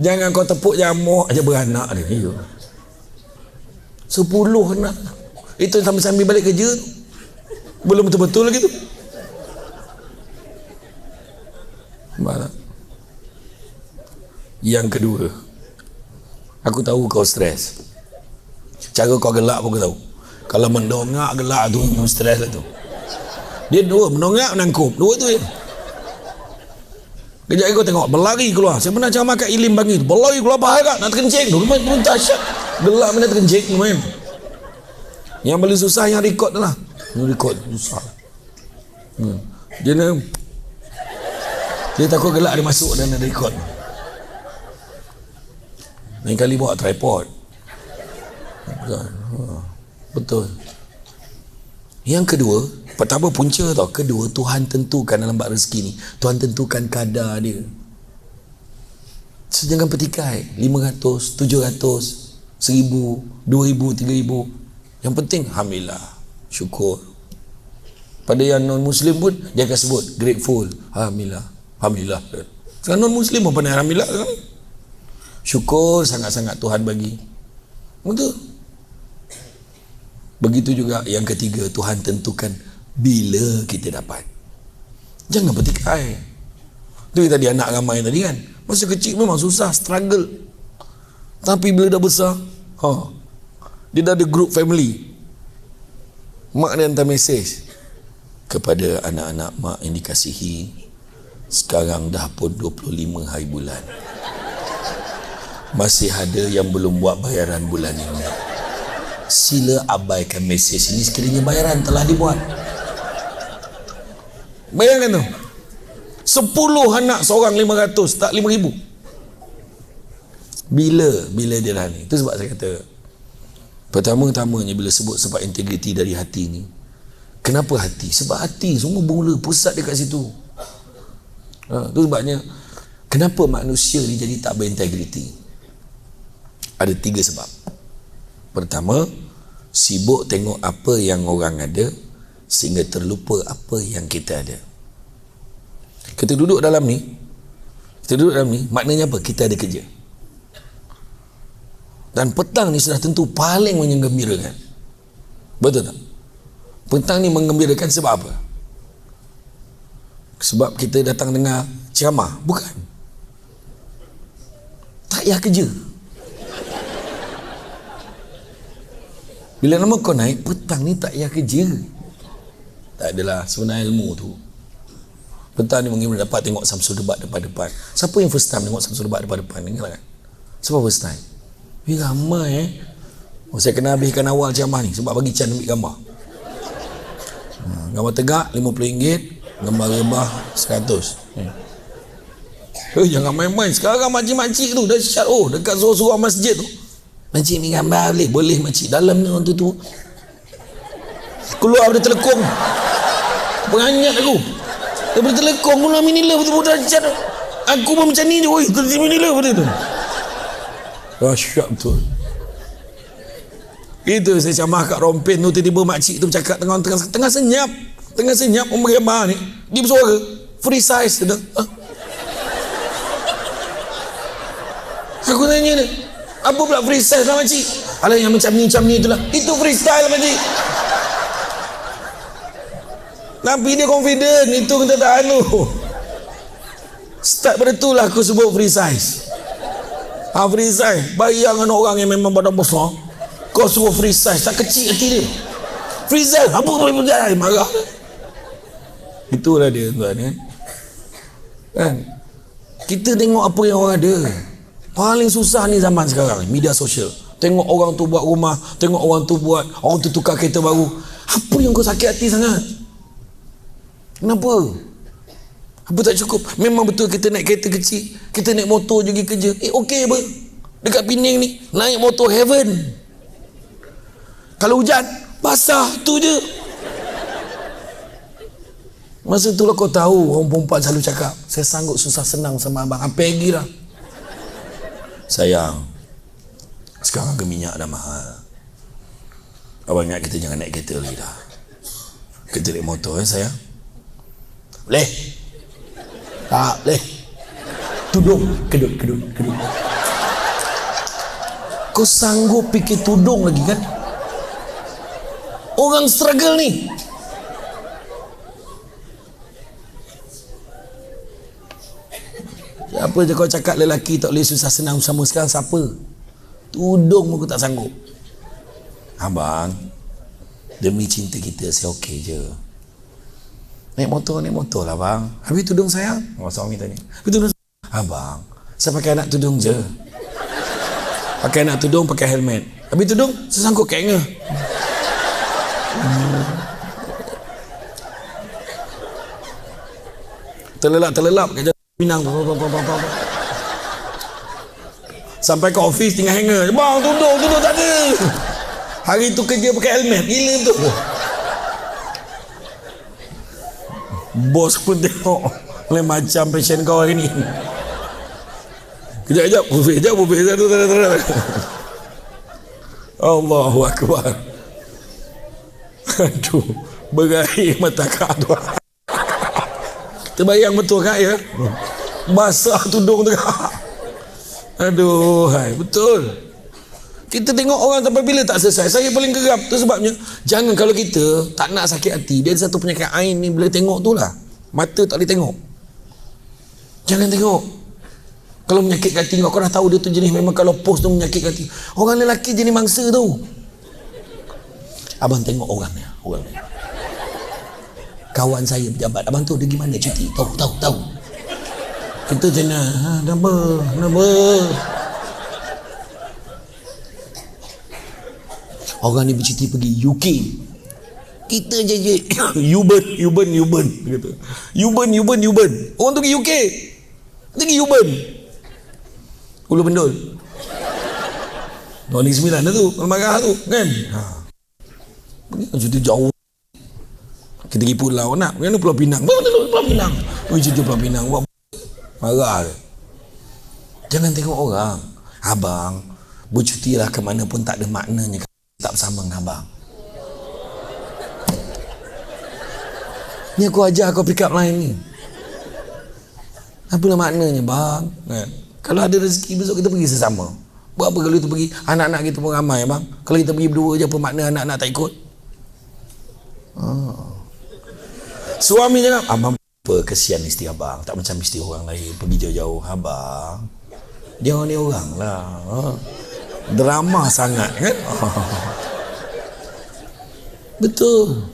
Jangan kau tepuk nyamuk aja beranak dia. 10 anak. Itu sambil-sambil balik kerja tu. Belum betul-betul lagi tu. Yang kedua, aku tahu kau stres. Cara kau gelak pun aku tahu. Kalau mendongak gelak tu stres lah tu. Dia dua, mendongak menangkup, dua tu je. Kejap lagi kau tengok berlari keluar. Saya pernah camat kat Ilim pagi tu, berlari keluar bahaya nak terkencing tu. Rumah dahsyat. Gelak mana terkencing tu main. Yang paling susah yang record tu lah. Yang record susah. Dia takut gelak dia masuk dan ada record. Lain kali bawa tripod. Betul. Yang kedua, pertama punca tau. Kedua, Tuhan tentukan dalam bab rezeki ni. Tuhan tentukan kadar dia. So, jangan petikai 500, 700, 1000, 2000, 3000. Yang penting alhamdulillah, syukur. Pada yang non muslim pun dia akan sebut grateful, alhamdulillah. Alhamdulillah. Sekarang non muslim pun pandai alhamdulillah kan? Syukur sangat-sangat Tuhan bagi. Betul. Begitu juga yang ketiga, Tuhan tentukan bila kita dapat. Jangan petikai. Tu tadi anak ramai tadi kan, masa kecil memang susah, struggle. Tapi bila dah besar, dia dah ada group family. Mak dia hantar mesej kepada anak-anak mak yang dikasihi, sekarang dah pun 25 hari bulan, masih ada yang belum buat bayaran bulan ini. Sila abaikan mesej ini sekiranya bayaran telah dibuat. Bayangkan tu, 10 anak seorang 500, tak 5,000. Bila dia dah ni. Itu sebab saya kata, pertama-tamanya bila sebut sebab integriti dari hati ni. Kenapa hati? Sebab hati semua bermula pusat dekat situ. Itu sebabnya kenapa manusia ni jadi tak berintegriti. Ada 3 sebab. Pertama, sibuk tengok apa yang orang ada sehingga terlupa apa yang kita ada. Kita duduk dalam ni, maknanya apa? Kita ada kerja. Dan petang ni sudah tentu paling menggembirakan. Betul tak? Petang ni menggembirakan sebab apa? Sebab kita datang dengar ceramah? Bukan. Tak payah kerja. Bila nama kau naik, petang ni tak payah kerja. Tak adalah sebenarnya ilmu tu. Petang ni mungkin dapat tengok Samsul debat depan-depan. Siapa yang first time tengok Samsul debat depan-depan? Dengar kan? Siapa first time? Ramai saya kena habiskan awal ceramah ni sebab bagi Chan ambil gambar. Gambar tegak RM50, gambar rebah 100. Jangan main-main. Sekarang makcik-makcik tu dah syat dekat surau-surau masjid tu Makcik ni gambar boleh? Boleh makcik. Dalam ni orang tu keluar dari telekong. Beranyat aku. Daripada telekong pun Mini Love tu budak cat. Aku pun macam ni je. Oi, kerja Mini Love dia tu. Dahsyat betul. Itu saya camah kat rompen tu, tiba-tiba makcik tu bercakap tengah senyap. Tengah senyap orang gambar ni. Dia bersuara. Free size. Dia aku tanya dia, apa pula free size lah makcik? Alah yang macam ni itulah. Itu freestyle makcik. Tapi dia confident. Itu kita tak anu. Start pada tu lah aku sebut free size. Free size. Bayangkan orang yang memang badan besar, kau suruh free size, tak kecil hati dia. Free size, apa boleh berjaya? Marah. Itulah dia tuan kan. Kita tengok apa yang orang ada. Paling susah ni zaman sekarang, media sosial. Tengok orang tu buat rumah, tengok orang tu tukar kereta baru. Apa yang kau sakit hati sangat? Kenapa? Apa tak cukup? Memang betul kita naik kereta kecil, kita naik motor je pergi kerja. Okey apa? Dekat Penang ni, naik motor heaven. Kalau hujan, basah, tu je. Masa tu lah kau tahu orang perempuan selalu cakap, saya sanggup susah senang sama abang. Apa lagi lah? Sayang, sekarang ke minyak dah mahal. Abang ingat kita jangan naik kereta lagi dah. Kita naik motor sayang. Boleh? Tak boleh. Tudung, kedut. Kau sanggup fikir tudung lagi kan? Orang struggle ni. Siapa je kau cakap lelaki tak boleh susah senang sama sekarang, siapa? Tudung pun aku tak sanggup. Abang, demi cinta kita saya okey je. Naik motor lah bang. Habis tudung sayang? Suami tanya. Habis tudung abang, saya pakai anak tudung je. Pakai anak tudung, pakai helmet. Habis tudung, saya sanggup kengah. Terlelap kerja Minang. Sampai ke office tinggal hanger. Bang, tudung tak ada. Hari tu kerja pakai helmet. Gila tu. Bos pun tengok lain macam passion kau hari ni. Kejap buffet satu. Allahu Akbar. Aduh, berair mata kak tu. Terbayang betul kak ya? Basah tudung tu kak. Aduh, betul. Kita tengok orang sampai bila tak selesai. Saya paling geram tu sebabnya, jangan kalau kita tak nak sakit hati, dia ada satu penyakit ain ni, bila tengok tu lah, mata tak boleh tengok. Jangan tengok. Kalau menyakitkan hati kau dah tahu dia tu jenis memang kalau post tu menyakitkan hati. Orang lelaki jenis mangsa tu. Abang tengok orang ni. Kawan saya pejabat, abang tu dia pergi mana cuti? Tahu. Kita jenis, nama. Orang ni bercuti pergi UK. Kita je Yuban kata. Yuban. Orang tu pergi UK. Dia pergi Yuban. Ulu Bendul. Negeri Sembilan dah tu, marah tu kan. Pergi cuti jauh. Kita pergi pulau nak. Mana Pulau Pinang? Pulau Pinang. Cuti Pulau Pinang. Marah dia. Jangan tengok orang. Abang, bercutilah ke mana pun tak ada maknanya tak bersama dengan abang. Ni aku ajar kau pick up line ni. Apalah maknanya bang? Kan? Kalau ada rezeki besok kita pergi sesama. Buat apa kalau kita pergi, anak-anak kita pun ramai bang. Kalau kita pergi berdua je, apa makna anak-anak tak ikut? Suami jangan, abang apa kesian isteri abang, tak macam isteri orang lain pergi jauh-jauh. Abang, dia ni orang lah. Drama sangat kan? Betul.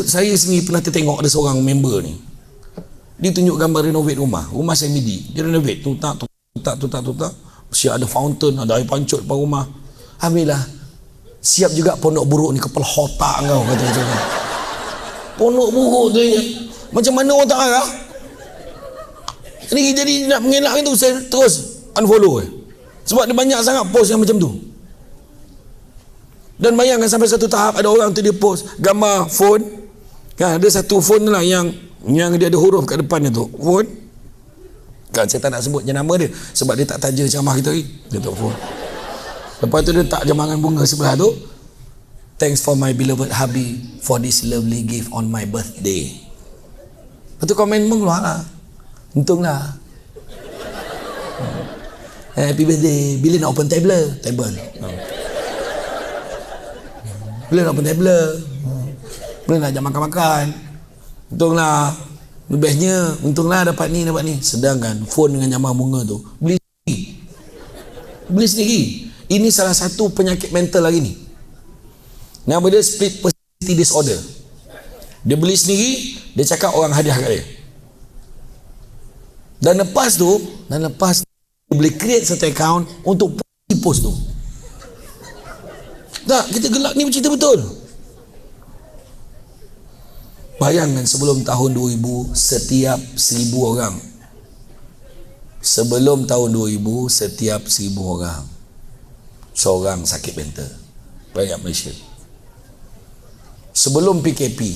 Saya sendiri pernah tengok ada seorang member ni, dia tunjuk gambar renovate rumah semi-di. Dia renovate tutak. Siap ada fountain, ada air pancut depan rumah. Alhamdulillah. Siap juga pondok buruk ni, kepala otak kau kata macam ni. Pondok buruk tu macam mana orang tak arah? Ini jadi nak mengelak itu, saya terus unfollow. Sebab dia banyak sangat post yang macam tu. Dan bayangkan sampai satu tahap ada orang tu dia post gambar phone, kan, ada satu phone lah yang dia ada huruf kat depan tu, phone, kan, saya tak nak sebut je nama dia sebab dia tak taja ceramah kita lagi, dia tak phone. Lepas tu dia tak jemagan bunga sebelah tu, thanks for my beloved hubby for this lovely gift on my birthday. Lepas tu komen mengeluar lah, untunglah, happy birthday, bila nak open table. Bila nak open table, bila nak ajak makan-makan, untunglah, bestnya, untunglah dapat ni. Sedangkan phone dengan jamaah bunga tu beli sendiri. Ini salah satu penyakit mental lagi ni, nama dia split personality disorder. Dia beli sendiri, dia cakap orang hadiah kat dia, dan lepas tu dia boleh create satu account untuk post tu. Tak, kita gelak ni bercerita betul. Bayangkan sebelum tahun 2000, setiap 1000 orang. Sebelum tahun 2000, setiap 1000 orang, seorang sakit mental. Rakyat Malaysia. Sebelum PKP,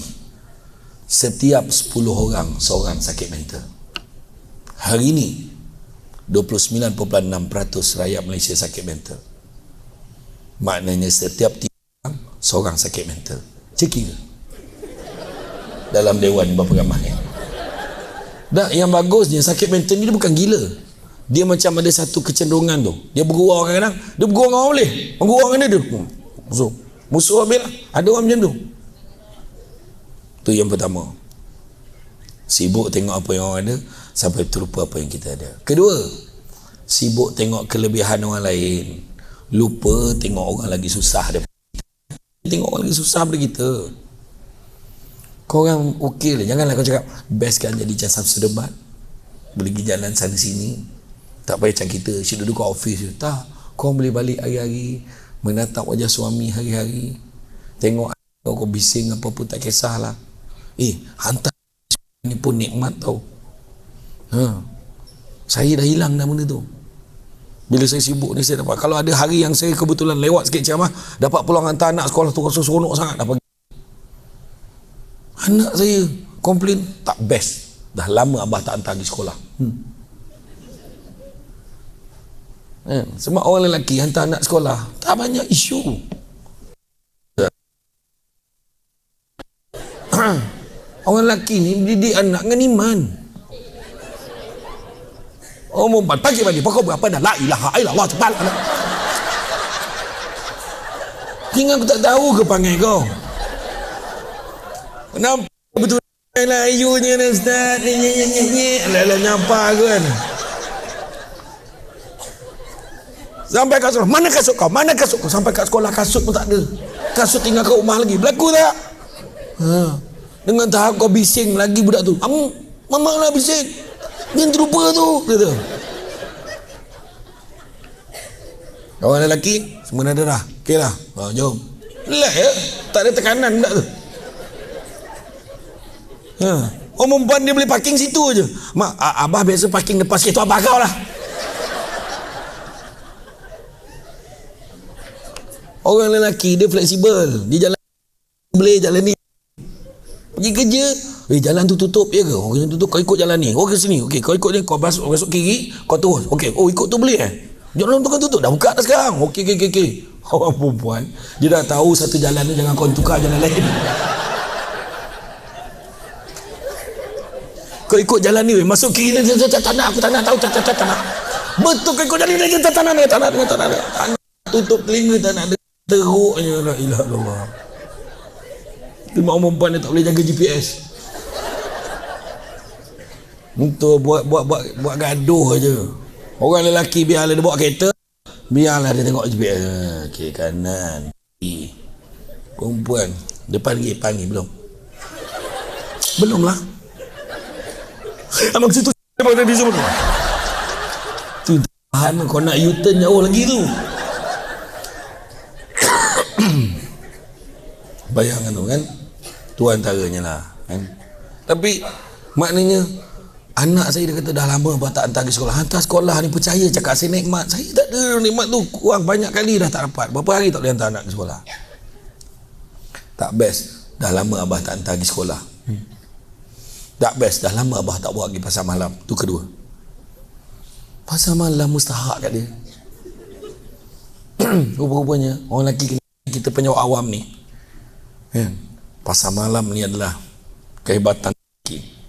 setiap 10 orang, seorang sakit mental. Hari ini, 29.6% rakyat Malaysia sakit mental. Maknanya setiap 3 orang, seorang sakit mental. Cekir dalam Dewan berapa ramai. Dan yang bagusnya sakit mental ni dia bukan gila. Dia macam ada satu kecenderungan tu. Dia bergurau kadang-kadang. Dia bergurau dengan orang boleh. Bergurau dengan dia. Musuh habis lah. Ada orang macam tu. Tu yang pertama. Sibuk tengok apa yang orang ada sampai terlupa apa yang kita ada. Kedua, sibuk tengok kelebihan orang lain, lupa tengok orang lagi susah daripada kita. Tengok orang lagi susah daripada kita. Kau orang okey lah, janganlah kau cakap best kan jadi macam Samsul Debat, boleh pergi jalan sana sini, tak payah macam kita syuk duduk kat office je. Tak, kau boleh balik hari-hari, menatap wajah suami hari-hari, tengok kau bising apa pun tak kisahlah. Hantar ni pun nikmat tau. Saya dah hilang dah benda tu. Bila saya sibuk ni saya dapat, kalau ada hari yang saya kebetulan lewat sikit ceramah, dapat peluang hantar anak sekolah tu, rasa seronok sangat dah pagi. Anak saya komplain, tak best, dah lama abah tak hantar pergi sekolah. Sebab orang lelaki hantar anak sekolah tak banyak isu. Orang lelaki ni didik anak dengan iman. Orang perempuan pagi-pagi pokok berapa dah la ilaha illallah cepat. Tinggal aku tak tahu ke panggil kau. Kenapa betul lah ayunya ni ustaz, alah nyapa kan. Sampai kat sekolah, mana kasut kau? Mana kasut kau? Sampai kat sekolah kasut pun tak ada. Kasut tinggal kat rumah lagi. Berlaku tak? Dengan tahap kau bising lagi budak tu. Mama lah bising. Ni terlupa tu, kata. Kawan lelaki semua ada dah. Okey lah. Jom. Relax ya. Tak ada tekanan budak tu. Orang perempuan dia boleh parking situ je. Mak, abah biasa parking depan sikit tu, abah kau lah. Orang lelaki dia fleksibel. Dia jalan boleh jalan ni. Pergi kerja, jalan tu tutup ya ke? Orang tutup, kau ikut jalan ni. Kau ke sini. Okey, kau ikut ni, kau masuk kiri, kau terus. Okey, ikut tu boleh jalan tu kan tutup. Dah buka dah sekarang. Okey. Orang perempuan, dia dah tahu satu jalan tu, jangan kau tukar jalan lain. Kau ikut jalan ni, masuk kiri ni, tak nak, aku tak nak tahu, tak nak. Betul kau ikut jalan ni, tak nak. Tutup telinga, tak nak teruknya, la ilaha illallah. Cuma orang perempuan dia tak boleh jaga GPS. Untuk buat gaduh aja. Orang lelaki biarlah dia bawa kereta, biarlah dia tengok GPS. Okey, kanan, kiri. Perempuan depan lagi panggil belum? Belum lah. Abang situ abang tadi semua. Tu tahan kau nak U-turn jauh lagi tu. Bayangkan tu kan. Tu antaranya lah kan. Tapi maknanya Anak saya dia kata dah lama abang tak hantar pergi sekolah. Hantar sekolah ni, percaya cakap saya nikmat. Saya tak ada nikmat tu, kurang banyak kali dah tak dapat. Berapa hari tak boleh hantar anak ke sekolah. Tak best, dah lama abah tak hantar pergi sekolah. Tak best, dah lama abah tak buat pergi pasar malam. Tu kedua. Pasar malam mustahak kat dia. Rupa-rupanya orang lelaki kita penyawak awam ni, pasar malam ni adalah kehebatan lelaki.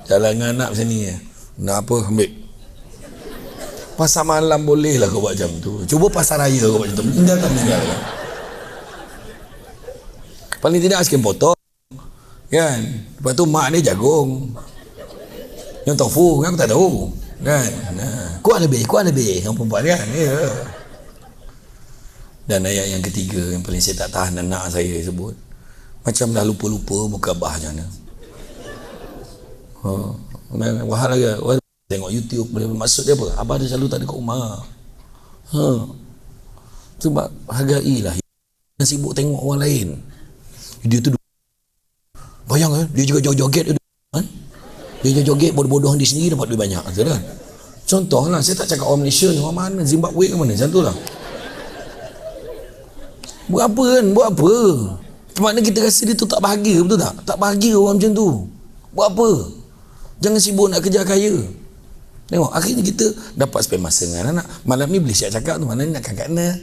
Jalan dengan anak macam ni, nak apa ambil. Pasar malam boleh lah kau buat macam tu. Cuba pasar raya kau buat macam tu, tinggalkan. Paling tidak skin potong kan. Lepas tu mak dia jagung, yang tofu kan aku tak tahu kan. Kuat lebih yang perempuan kan. Dan ayat yang ketiga yang paling saya tak tahan anak saya sebut, macam dah lupa-lupa muka abah macam mana. Wahal lagi tengok YouTube, maksud dia apa? Abah dia selalu tak ada kat rumah. Sebab hargailah yang sibuk tengok orang lain. Dia tu bayang kan, dia juga joget kan? Dia joget bodoh-bodoh dia sendiri dapat duit banyak kan? Contohlah, saya tak cakap orang Malaysia ni, orang mana, Zimbabwe ke mana, macam tu lah. Buat apa kan, buat apa? Maknanya kita rasa dia tu tak bahagia, betul tak? Tak bahagia orang macam tu. Buat apa? Jangan sibuk nak kerja kaya. Tengok, akhirnya kita dapat spend masa dengan anak. Malam ni boleh siap cakap tu, mana ni nak kakak nak.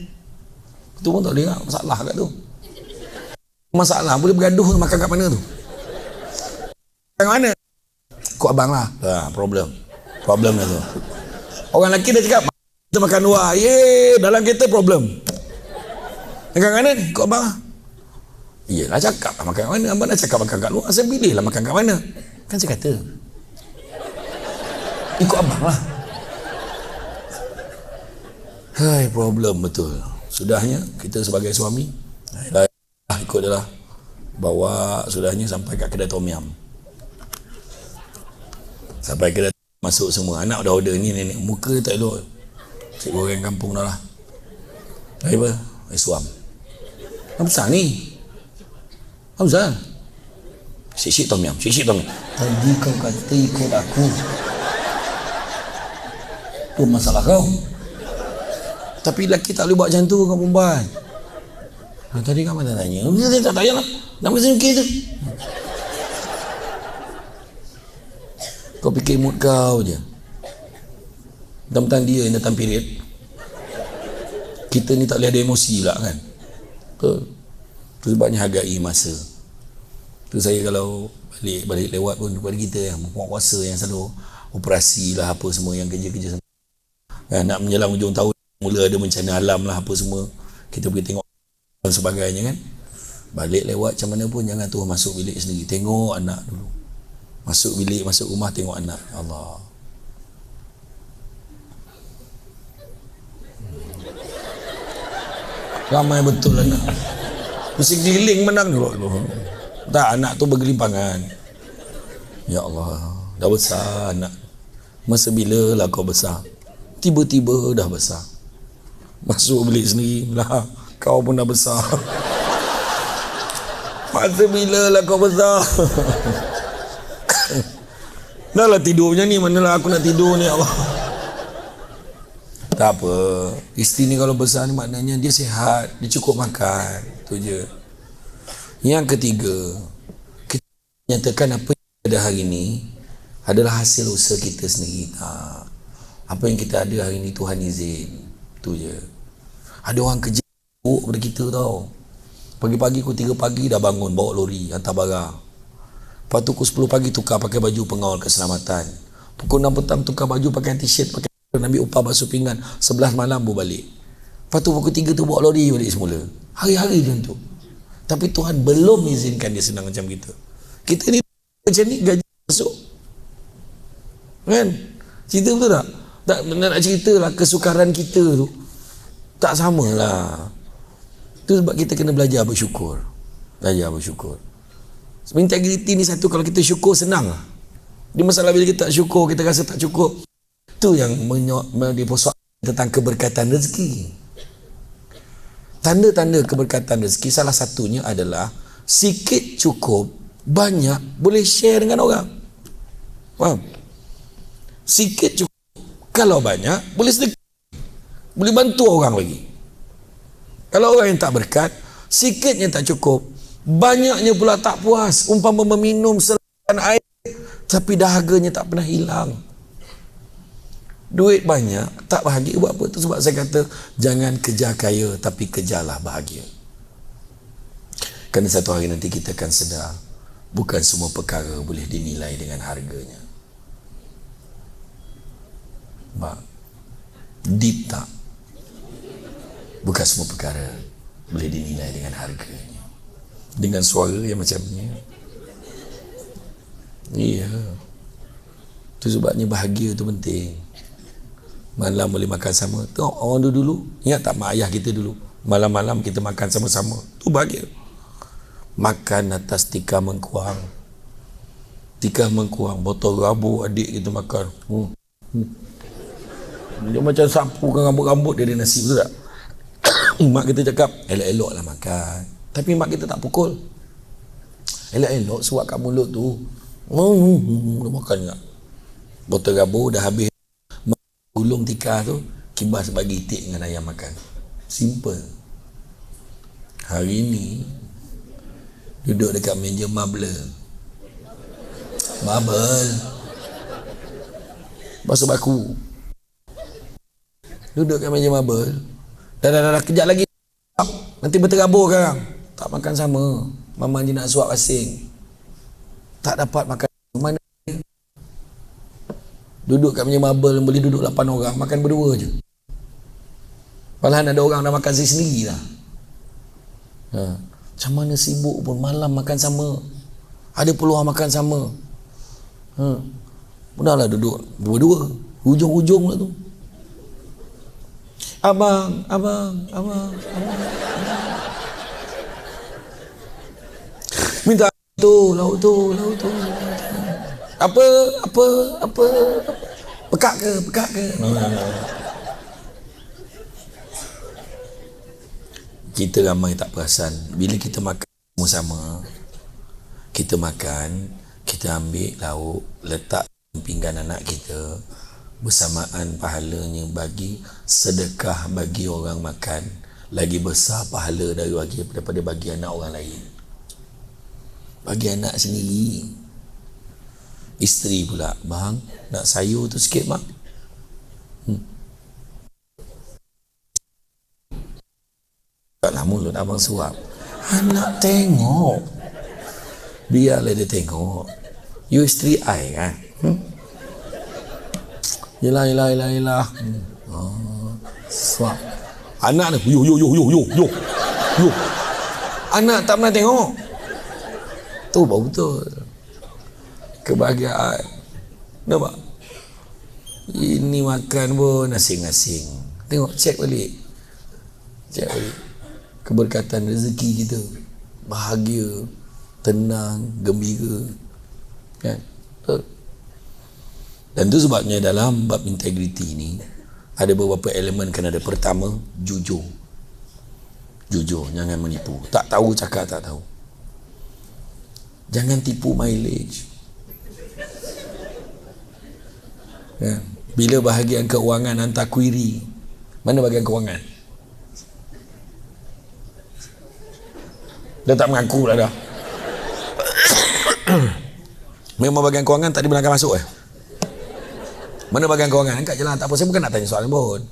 Tu pun tak boleh tak? Masalah kat tu. Masalah, boleh bergaduh makan kat mana tu? Kat mana? Kau abang lah. Problem lah tu. Orang lelaki dah cakap, kita makan luar. Dalam kereta problem. Makan kat mana? Kau abang lah. Yelah cakap lah makan kat mana. Abang dah cakap makan kat luar, saya pilih lah makan kat mana. Kan saya kata, ikut abang lah. Hai, problem betul. Sudahnya kita sebagai suami, ikut dia lah. Bawa sudahnya sampai kat kedai tom yum. Sampai kedai masuk semua. Anak dah order ni, nenek muka dia tak elok. Cik goreng kampung dah lah. Apa? Suam. Apa besar ni? Apa besar? Sik-sik tom yum. Tadi kau kata ikut aku. Tu masalah kau. Tapi lelaki tak boleh buat macam tu kau perempuan. Tadi kau mana tanya? Dia tak tanya lah. Nama saya okey tu. Kau fikir mood kau je. Tentang dia yang datang period. Kita ni tak boleh ada emosi pula kan. Tu sebabnya hargai masa. Tu saya kalau balik lewat pun kepada kita yang puasa yang selalu operasi lah apa semua yang kerja-kerja nak menjelang hujung tahun mula ada bencana alam lah apa semua, kita pergi tengok dan sebagainya kan. Balik lewat macam mana pun jangan tu masuk bilik sendiri, tengok anak dulu. Masuk bilik, masuk rumah tengok anak. Allah, ramai betul anak. Mesti keliling menang dulu. Tak, anak tu bergelimpangan. Ya Allah, dah besar anak. Masa bila lah kau besar? Tiba-tiba dah besar. Masuk bilik sendiri lah, kau pun dah besar. Masa bila lah kau besar? Dah lah tidurnya ni, manalah aku nak tidur ni Allah. Tak apa, isteri ni kalau besar ni maknanya dia sihat, dia cukup makan, tu je. Yang ketiga, kita nyatakan apa yang ada hari ni adalah hasil usaha kita sendiri. Apa yang kita ada hari ni Tuhan izin, tu je. Ada orang kerja buruk pada kita tau. Pagi-pagi pukul 3 pagi dah bangun bawa lori hantar barang. Lepas tu pukul 10 pagi tukar pakai baju pengawal keselamatan. Pukul 6 petang tukar baju pakai t-shirt, pakai ambil upah basuh pinggan. 11 malam baru balik. Lepas tu pukul 3 tu bawa lori balik semula. Hari-hari macam tu. Tapi Tuhan belum izinkan dia senang macam kita. Kita ni macam ni gaji masuk. Kan? Cerita betul tak? Tak nak ceritalah kesukaran kita tu tak samalah. Tu sebab kita kena belajar bersyukur. Belajar bersyukur. Integriti ni satu, kalau kita syukur senang lah. Di masalah bila kita tak syukur, kita rasa tak cukup. Itu yang dipersoalkan tentang keberkatan rezeki. Tanda-tanda keberkatan rezeki salah satunya adalah sikit cukup, banyak boleh share dengan orang. Faham? Sikit cukup. Kalau banyak, boleh sedekah, boleh bantu orang lagi. Kalau orang yang tak berkat, sikitnya tak cukup, banyaknya pula tak puas. Umpama meminum selain air, tapi dahaganya tak pernah hilang. Duit banyak, tak bahagia. Buat apa? Itu sebab saya kata, jangan kejar kaya, tapi kejarlah bahagia. Kerana satu hari nanti kita akan sedar, bukan semua perkara boleh dinilai dengan harganya. Deep tak? Bukan semua perkara boleh dinilai dengan harganya. Dengan suara yang macam ni. Iya. Itu sebabnya bahagia tu penting. Malam boleh makan sama. Tengok orang dulu. Ingat tak mak ayah kita dulu? Malam-malam kita makan sama-sama. Tu bahagia. Makan atas tikar mengkuang. Tikar mengkuang. Botol rabu adik kita makan. Dia macam sapukan rambut-rambut dia ada nasi, betul tak? Mak kita cakap, elok-elok lah makan. Tapi mak kita tak pukul. Elok-elok suap kat mulut tu. Dia makan tak? Botol rabu dah habis. Gulung tikar tu, kibas bagi itik dengan ayam makan. Simple. Hari ni duduk dekat meja marble. Basuh baku. Duduk kat meja marble. Dah kejap lagi nanti berterabur sekarang. Tak makan sama. Mama dia nak suap asing. Tak dapat makan. Mana duduk kat meja marble, boleh duduk 8 orang, makan berdua je. Malahan ada orang dah makan sendiri lah. Macam mana sibuk pun malam makan sama, ada peluang makan sama. Mudahlah duduk berdua, hujung-hujung lah tu. Abang. Minta lauk tu. Apa? Pekak ke? Kita ramai tak perasan. Bila kita makan sama-sama, kita makan, kita ambil lauk, letak pinggan anak kita, bersamaan pahalanya bagi sedekah bagi orang makan, lagi besar pahala daripada bagi anak orang lain. Bagi anak sendiri. Isteri pula, bang, nak sayur tu sikit bang. Taklah mulut abang suap. Anak tengok. Biarlah dia tengok. You isteri I kan? Yelah. Suap. Anak ni, yo. Anak tak pernah tengok. Tu baru betul. Kebahagiaan. Nampak? Ini makan pun asing-asing. Tengok, cek balik. Keberkatan rezeki kita. Bahagia, tenang, gembira. Kan? Betul? Dan tu sebabnya dalam bab integriti ni ada beberapa elemen kan ada. Pertama, jujur, jangan menipu. Tak tahu cakap tak tahu. Jangan tipu mileage. Ya. Bila bahagian keuangan hantar query, mana bahagian keuangan? Dia tak mengaku dah. Memang bahagian keuangan tak dibenarkan masuk Mana bahagian keuangan? Angkat je lah, tak apa, saya bukan nak tanya soalan pun.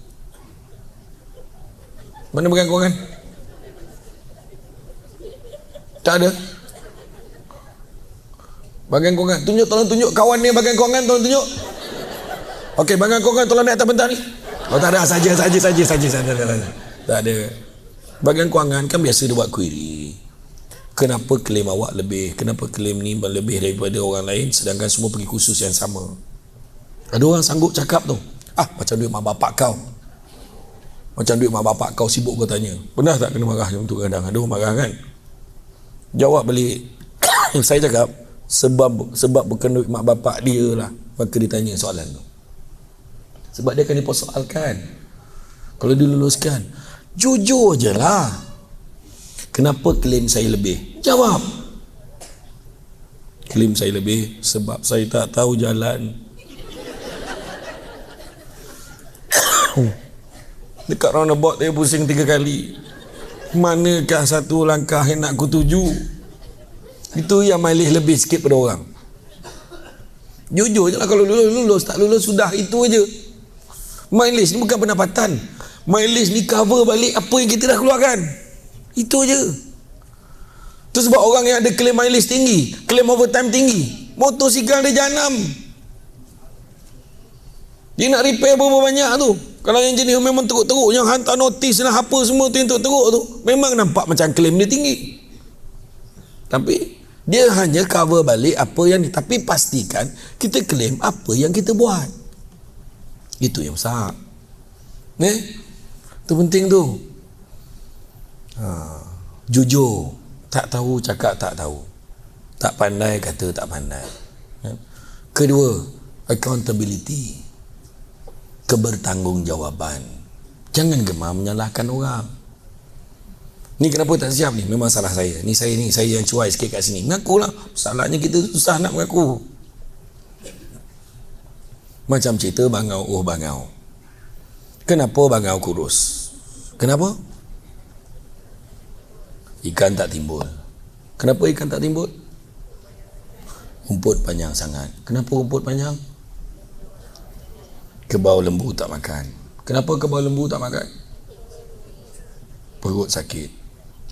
Mana bahagian keuangan? Tak ada. Bahagian keuangan, tolong tunjuk kawan ni bahagian keuangan, tolong tunjuk. Okey, bahagian keuangan tolong naik atas bentar ni. Oh tak ada, saja. Tak ada. Bahagian keuangan kan biasa dia buat query. Kenapa klaim awak lebih? Kenapa klaim ni lebih daripada orang lain sedangkan semua pergi kursus yang sama? Ada orang sanggup cakap tu. Macam duit mak bapak kau. Macam duit mak bapak kau, sibuk kau tanya. Pernah tak kena marah macam tu kadang? Ada orang marah kan? Jawab balik. Saya cakap sebab bukan duit mak bapak dia lah, maka dia tanya soalan tu. Sebab dia akan dipersoalkan. Kalau diluluskan, jujur je lah. Kenapa klaim saya lebih? Jawab. Klaim saya lebih sebab saya tak tahu jalan. Dekat roundabout saya pusing 3 kali. Manakah satu langkah yang nak aku tuju? Itu yang mileage lebih sikit pada orang. Jujur je lah, kalau lulus tak lulus sudah, itu aja. Mileage ni bukan pendapatan. Mileage ni cover balik apa yang kita dah keluarkan. Itu aja. Tu sebab orang yang ada claim mileage tinggi, claim overtime tinggi, motosikal dia jahanam. Dia nak repair berapa banyak tu. Kalau yang jenis memang teruk-teruk, yang hantar notis lah apa semua tu yang teruk-teruk tu, memang nampak macam claim dia tinggi. Tapi dia hanya cover balik apa yang, tapi pastikan kita claim apa yang kita buat. Itu yang besar. Itu penting tu. Jujur, tak tahu cakap tak tahu, tak pandai kata tak pandai. Kedua, accountability, kebertanggungjawaban. Jangan gemar menyalahkan orang. Ni kenapa tak siap ni? Memang salah saya. Ni saya yang cuai sikit kat sini. Mengakulah. Salahnya kita susah nak mengaku. Macam cerita bangau bangau. Kenapa bangau kurus? Kenapa? Ikan tak timbul. Kenapa ikan tak timbul? Rumput panjang sangat. Kenapa rumput panjang? Kebau lembu tak makan. Kenapa kebau lembu tak makan? Perut sakit.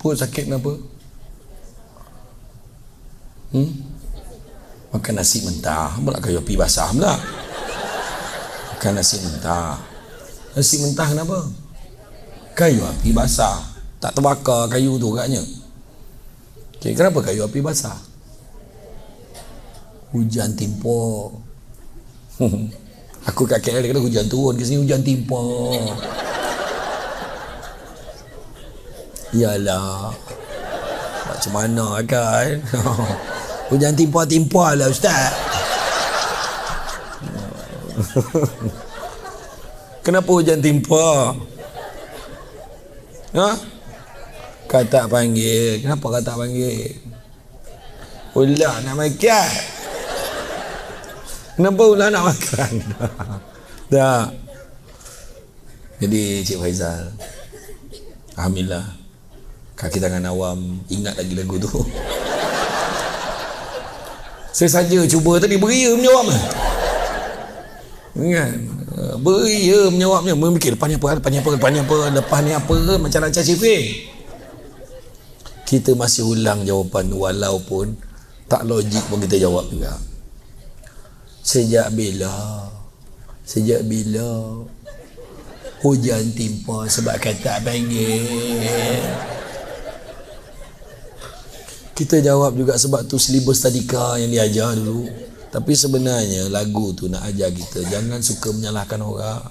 Perut sakit kenapa? Makan nasi mentah. Pula kayu api basah pula. Makan nasi mentah. Nasi mentah kenapa? Kayu api basah. Tak terbakar kayu tu agaknya. Okay, kenapa kayu api basah? Hujan timpur. Aku kat KL kata hujan turun, ke sini hujan timpur. Yalah, macam mana kan? Hujan timpur-timpur lah Ustaz. Kenapa hujan timpur? Kau tak panggil. Kenapa kau tak panggil? Ular nak makan. Kenapa ular nak makan? Tak. Jadi Cik Faizal, alhamdulillah, kaki tangan awam ingat lagi lagu tu. Saya saja cuba tadi beria menjawab kan, beria menjawabnya, memikir lepas ni apa, macam nak cari Syifik. Kita masih ulang jawapan tu, walaupun tak logik pun kita jawab juga. Sejak bila hujan timpur sebab kata panggil? Kita jawab juga sebab tu silibus tadika yang diajar dulu. Tapi sebenarnya lagu tu nak ajar kita jangan suka menyalahkan orang.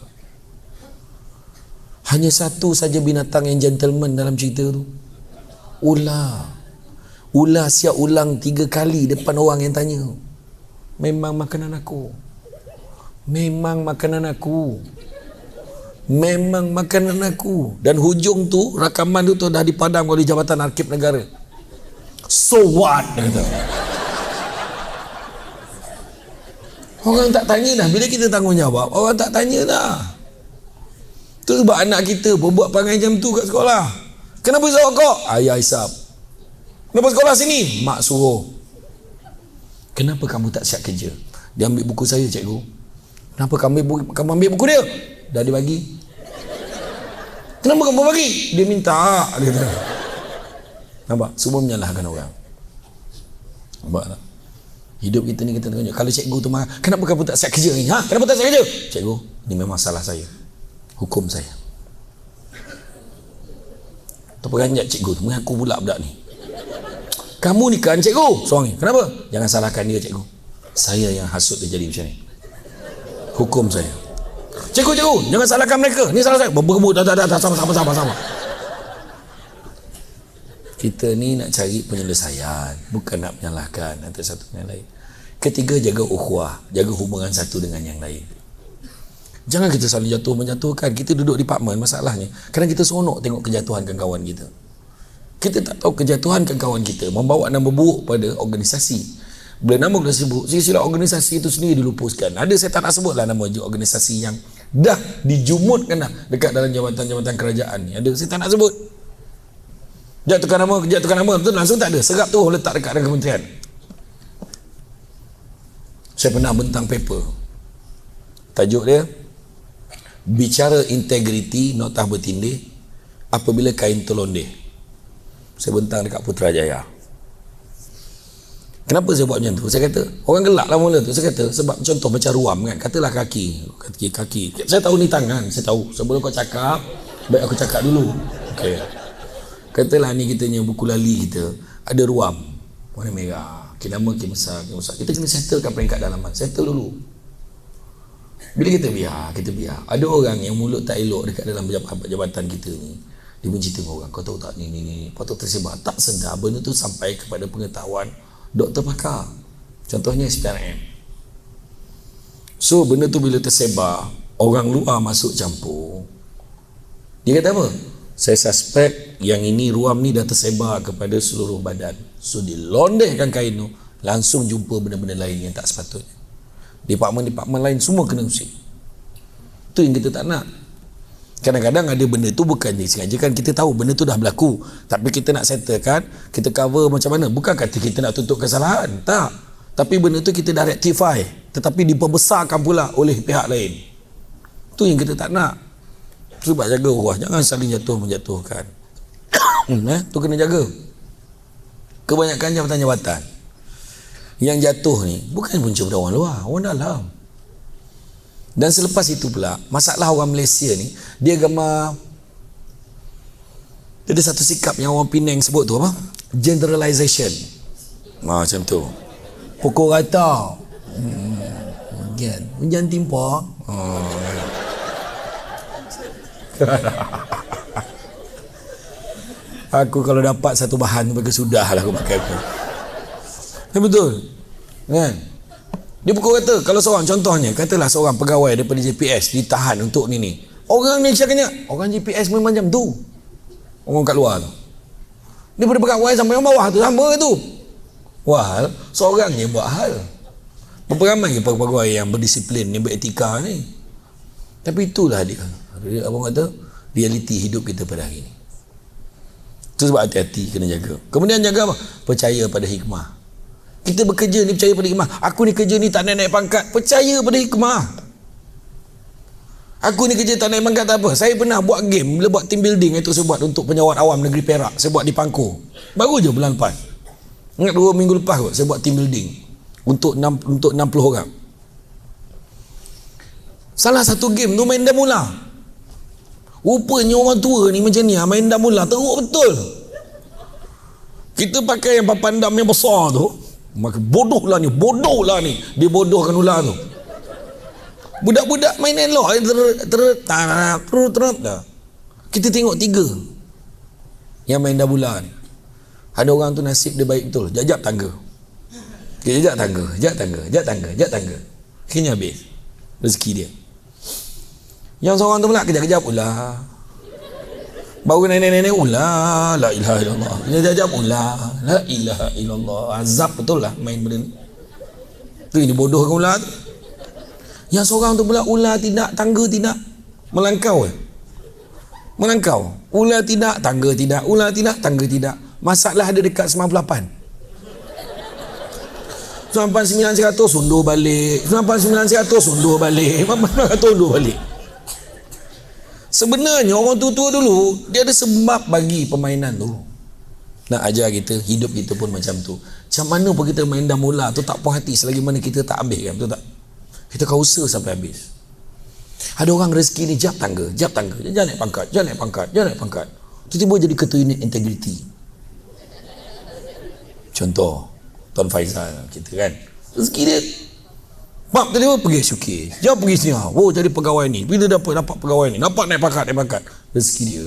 Hanya satu saja binatang yang gentleman dalam cerita tu, ular. Ular siap ulang 3 kali depan orang yang tanya, memang makanan aku, memang makanan aku, memang makanan aku. Dan hujung tu rakaman tu dah dipadam oleh Jabatan Arkib Negara. So what? Orang tak tanya dah. Bila kita tanggungjawab, orang tak tanya dah. Tu sebab anak kita berbuat perangai macam tu kat sekolah. Kenapa isap rokok? Ayah isap. Kenapa sekolah sini? Mak suruh. Kenapa kamu tak siap kerja? Dia ambil buku saya, cikgu. Kenapa kamu ambil buku dia? Dah dibagi. Kenapa kamu bagi? Dia minta. Dia kata. Nampak? Semua menyalahkan orang. Nampak tak? Hidup kita ni kita tunjuk. Kalau cikgu tu marah, kenapa kamu tak siap kerja ni? Kenapa tak siap kerja? Cikgu, ni memang salah saya. Hukum saya. Terperanjat cikgu tu, mengaku pula budak ni. Kamu ni kan cikgu seorang ni. Kenapa? Jangan salahkan dia cikgu. Saya yang hasut dia jadi macam ni. Hukum saya. Cikgu, jangan salahkan mereka. Ni salah saya. Berebut, sama. Kita ni nak cari penyelesaian, bukan nak menyalahkan antara satu dengan lain. Ketiga, jaga ukhuwah, jaga hubungan satu dengan yang lain. Jangan kita selalu menjatuhkan. Kita duduk di departmen, masalahnya kadang kita seronok tengok kejatuhan kawan kita. Kita tak tahu kejatuhan kawan kita membawa nama buruk pada organisasi, Bila nama dah sebut, silsilah organisasi itu sendiri dilupuskan. Ada, saya tak nak sebutlah nama organisasi yang dah dijumutkan dah dekat dalam jabatan-jabatan kerajaan ni. Ada, saya tak nak sebut. Jatuhkan nama, betul langsung tak ada. Serap tu letak dekat dalam kementerian. Saya pernah bentang paper. Tajuk dia, bicara integriti notah bertindih apabila kain terlondeh. Saya bentang dekat Putrajaya. Kenapa saya buat macam tu? Saya kata, orang gelak lah mula tu. Saya kata, sebab contoh macam ruam kan, katalah kaki. Saya tahu ni tangan, saya tahu. Sebelum kau cakap, baik aku cakap dulu. Okey. Katalah ni kita punya buku lali kita, ada ruam warna merah, nama besar. Kita kena settlekan peringkat dalaman. Settle dulu. Bila kita biar. Ada orang yang mulut tak elok dekat dalam jabatan kita ni. Dia benci tengok orang. Kau tahu tak ni. Patut tersebar. Tak sedar benda tu sampai kepada pengetahuan doktor pakar. Contohnya SPRM. So benda tu bila tersebar, orang luar masuk campur. Dia kata apa? Saya suspek yang ini ruam ni dah tersebar kepada seluruh badan. So dilondehkan kain tu, langsung jumpa benda-benda lain yang tak sepatutnya. Departmen-departmen lain semua kena usik. Itu yang kita tak nak. Kadang-kadang ada benda tu bukan disengajakan, kita tahu benda tu dah berlaku, tapi kita nak settlekan, kita cover macam mana. Bukan kata kita nak tutup kesalahan, tak. Tapi benda tu kita dah rectify, tetapi diperbesarkan pula oleh pihak lain. Itu yang kita tak nak. Sebab jaga urah, jangan saling menjatuhkan. Tu kena jaga. Kebanyakan jabatan-jabatan yang jatuh ni bukan punca pada orang luar, orang dalam. Dan selepas itu pula, masalah orang Malaysia ni, dia gambar, dia ada satu sikap yang orang Penang sebut tu apa? Generalization. Macam tu. Pukul rata. Hujan timpa. Aku kalau dapat satu bahan tu bagi sudah lah aku pakai aku. Betul kan? Dia pukul kata, kalau seorang contohnya, katalah seorang pegawai daripada JPS ditahan untuk ni. Orang ni cakapnya, orang JPS memang macam tu. Orang kat luar tu. Daripada pegawai sampai yang bawah tu sama tu. Wah, seorang je buat hal. Berapa ramai pegawai yang berdisiplin, yang beretika ni. Tapi itulah dia. Abang kata, realiti hidup kita pada hari ni. Itu sebab hati-hati kena jaga. Kemudian jaga apa? Percaya pada hikmah. Kita bekerja ni percaya pada hikmah. Aku ni kerja ni tak naik pangkat, percaya pada hikmah. Aku ni kerja tak naik pangkat tak apa. Saya pernah buat game, bila buat team building itu saya buat untuk penyawat awam negeri Perak. Saya buat di Pangkor. Baru je bulan lepas. Ingat 2 minggu lepas kot saya buat team building untuk 60 orang. Salah satu game tu main dah mula. Rupanya orang tua ni macam ni, main dah mula teruk betul. Kita pakai yang papan dam yang besar tu, maka bodoh lah ni. Dia bodohkan ular tu. Budak-budak main elok, kita tengok 3 yang main dah mula ni. Ada orang tu nasib dia baik betul, jajak tangga. Jajak tangga. Akhirnya habis rezeki dia. Yang seorang tu pula kejap-kejap ular. Baru nenek-nenek ular. La ilaha illallah. Dia jajak ular. La ilaha illallah. Azab betul lah main benda ni. Tu ini bodohkan ular tu. Yang seorang tu pula ular tidak, tangga tidak. Melangkau. Ular tidak, tangga tidak. Ular tidak, tangga tidak. Masalah ada dekat 98. 99% undur balik. 99% undur balik. 99% undur balik. Sebenarnya orang tua-tua dulu dia ada sebab bagi permainan tu. Nak ajar kita, hidup kita pun macam tu. Macam mana pun kita main dah mula tu tak puas hati selagi mana kita tak ambil kan, betul tak? Kita kau usaha sampai habis. Ada orang rezeki ni jap tangga, jangan naik pangkat. Tiba-tiba jadi ketua unit integriti. Contoh Tuan Faizal kita kan, rezeki dia mak tiba-tiba pergi syukir, jangan pergi sini. Oh jadi pegawai ni, bila dapat pegawai ni, dapat naik pangkat. Rezeki dia.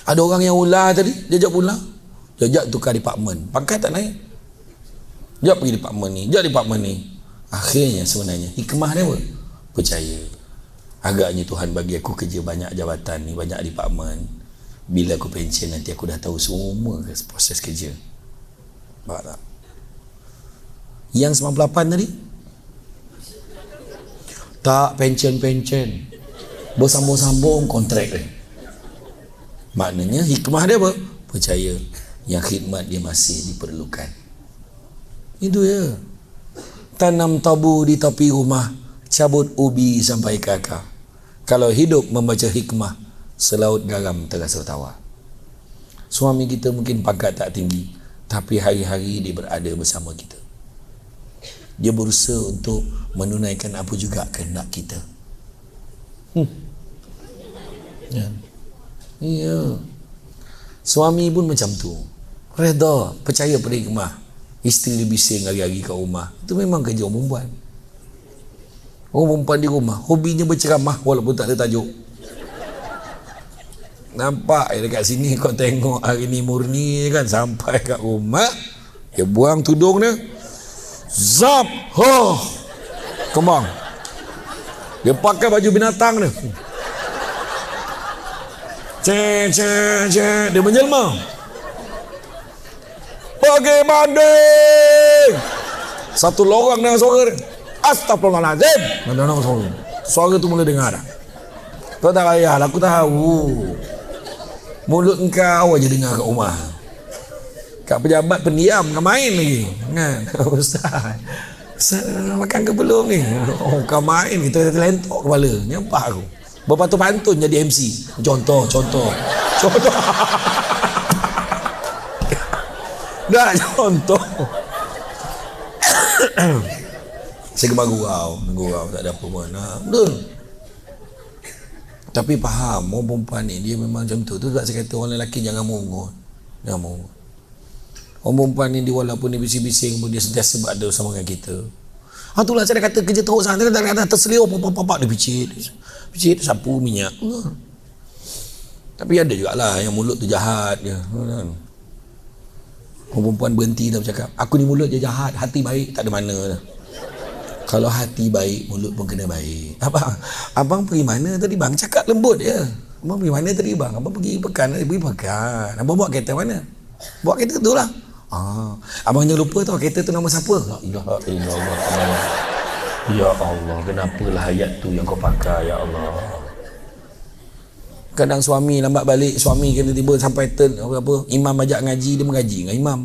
Ada orang yang ular tadi, jajak tukar departmen, pangkat tak naik, jap pergi departmen ni. Akhirnya sebenarnya hikmah dia apa? Percaya. Agaknya Tuhan bagi aku kerja banyak jabatan ni, banyak departmen. Bila aku pension nanti aku dah tahu semua proses kerja. Faham tak? Yang 98 tadi tak pension bersambung-sambung kontrak dia. Maknanya hikmah dia apa? Percaya yang khidmat dia masih diperlukan. Itu ya. Tanam tabu di tepi rumah, cabut ubi sampai ke akar. Kalau hidup membaca hikmah, selaut garam terasa tawa. Suami kita mungkin pangkat tak tinggi, tapi hari-hari dia berada bersama kita. Dia berusaha untuk menunaikan apa juga kehendak kita. Ya. Ya. Suami pun macam tu. Redha, percaya pada hikmah. Isteri dia bising hari-hari kat rumah. Itu memang kerja orang perempuan. Orang perempuan di rumah, hobinya berceramah walaupun tak ada tajuk. Nampak dekat sini kau tengok hari ni Murni kan, sampai kat rumah dia buang tudung dia, zap, kembang. Dia pakai baju binatang dia, dia menjelma, pergi banding. Satu lorang dengan suara dia, astagfirullahaladzim. Suara tu mula dengar dah. Kau tak payah, aku tahu mulut engkau aja dengar kat rumah. Kat pejabat pendiam kau main lagi kan. Ustaz makan ke belum ni? Oh, kau main kita terlentok kepala. Nyampak aku berpantun-pantun jadi MC. Contoh dah contoh. Saya gemar gurau tak ada apa pun. Betul. Tapi faham, orang perempuan ni dia memang macam tu. Tu sebab saya kata orang lelaki jangan mongon. Orang perempuan ni dia walaupun dia bising-bising pun dia sentiasa berada bersama dengan kita. Itulah saya dah kata kerja teruk sangat. Dia kata terseliu papak dia picit sapu minyak. Tapi ada jugalah yang mulut tu jahat dia. Orang perempuan berhenti dah bercakap, aku ni mulut je jahat, hati baik tak ada mana dah. Kalau hati baik, mulut pun kena baik. Abang pergi mana tadi bang? Cakap lembut je. Abang pergi mana tadi bang? Abang pergi pekan. Abang bawa kereta mana? Bawa kereta tu lah. Abang jangan lupa tau, kereta tu nama siapa? La ilaha illallah. Ya Allah, kenapalah ayat tu yang kau pakai, ya Allah. Kadang suami lambat balik, suami kena tiba sampai imam ajak ngaji, dia mengaji dengan imam.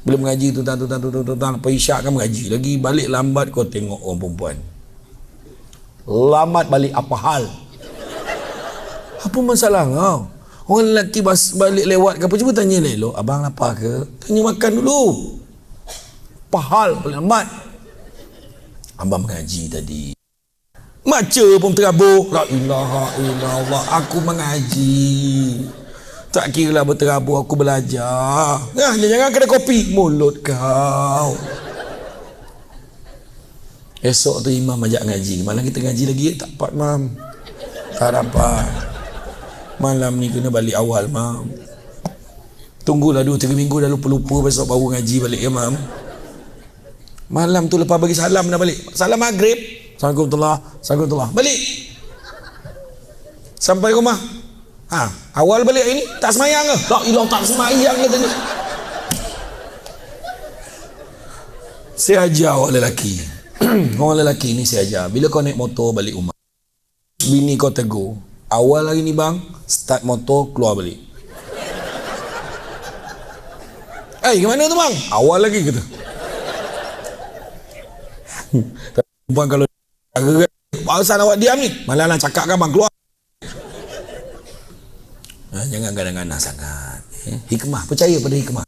Bila mengaji tu lepas isyak kan mengaji lagi, balik lambat. Kau tengok orang perempuan lambat balik, apa hal? Apa masalah kau? Orang lelaki balik lewat ke apa, cuba tanya elok, abang lapar ke? Tanya makan dulu. Apa hal balik lambat? Abang mengaji tadi, baca pun terabur. La ilaha illallah, aku mengaji. Tak kira lah berterabur, aku belajar. Jangan kena kopi mulut kau. Esok tu imam ajak ngaji, malam kita ngaji lagi tak dapat mam. Tak dapat. Malam ni kena balik awal mam. Tunggulah 2-3 minggu dah lupa-lupa, besok baru ngaji balik ya mam. Malam tu lepas bagi salam dah balik. Salam maghrib, Assalamualaikum, balik. Sampai rumah, awal balik ini tak semayang ke? Tak ilah, tak semayang ke tadi. Saya ajar orang lelaki. Orang lelaki ni saya ajar, bila kau naik motor balik rumah, bini kau tegur, awal hari ni bang, start motor keluar balik. Gimana tu bang? Awal lagi kata. Perempuan kalau alasan awak diam ni, malah nak cakap kan bang, keluar. Jangan kadang-kadang sangat. Hikmah, percaya pada hikmah.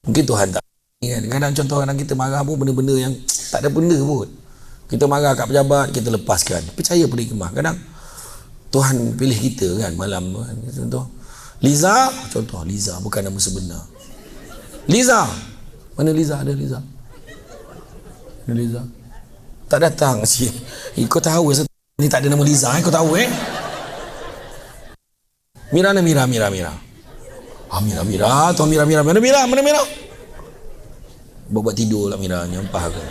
Mungkin Tuhan tak kan. Kadang contoh kadang kita marah pun benda-benda yang tak ada benda pun. Kita marah kat pejabat, kita lepaskan. Percaya pada hikmah. Kadang Tuhan pilih kita kan malam tu kan. Contoh Liza, Liza bukan nama sebenar. Liza, mana Liza? Ada Liza? Tak datang sih. Kau tahu ni tak ada nama Liza, kau tahu Mira. Mira. Tuan Mira. Mana Mira? Buat tidur lah Mira, nyampah aku.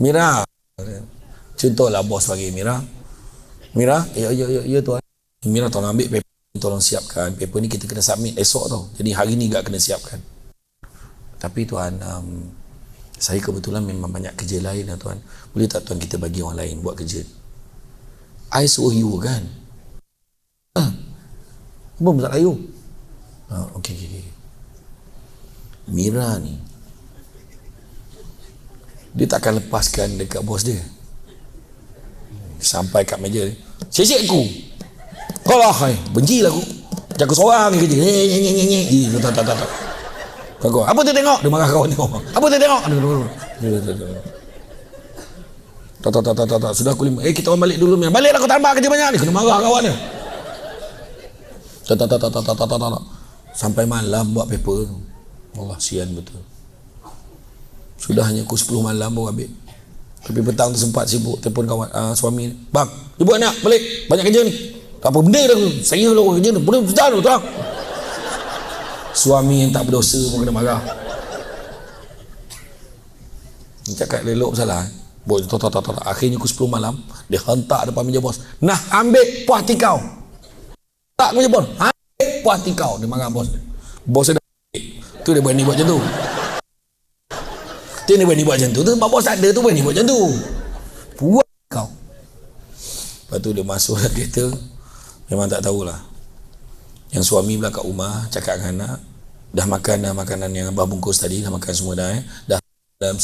Mira. Contohlah bos bagi Mira. Ya tuan. Mira tolong ambil paper, tolong siapkan. Paper ni kita kena submit esok tau. Jadi hari ni gak kena siapkan. Tapi tuan, saya kebetulan memang banyak kerja lain lah tuan. Boleh tak tuan kita bagi orang lain buat kerja? I suruh you kan? Apa masalah you? Okay. Mira ni, dia takkan lepaskan dekat bos dia. Sampai kat meja ni, sisik aku. Kalah, benci lah aku. Jaga seorang kerja. Tak. Kau apa tu tengok? Dia marah kawan tengok. Apa tu tengok? Tak. Sudah aku 5. Kita orang balik dulu. Baliklah kau tambah kerja banyak ni. Kena marah kawan dia. Tak. Sampai malam buat paper tu. Allah, sian betul. Sudahnya pukul 10 malam baru habis. Tapi petang tu sempat sibuk telefon kawan, suami ni. Bang, jemput anak balik. Banyak kerja ni. Tak apa benda dah. Saya lah kerja ni. Boleh sedar tu tak? Suami yang tak berdosa pun kena marah. Dia cakap lelok salah. Bos tak. Akhirnya pukul 10 malam dia hentak depan meja bos. Nah, ambil puas hati kau. Tak meja bos. Ambil puas hati kau. Dia marah bos. Bos dah. Tu dia berani buat macam tu. Dia berani buat macam tu. Tu sebab bos tak ada tu berani buat macam tu. Puas kau. Lepas tu dia masuk dalam kereta. Memang tak tahulah. Yang suami pula kat rumah cakap dengan anak, dah makan makanan yang abah bungkus tadi, dah makan semua dah dah dalam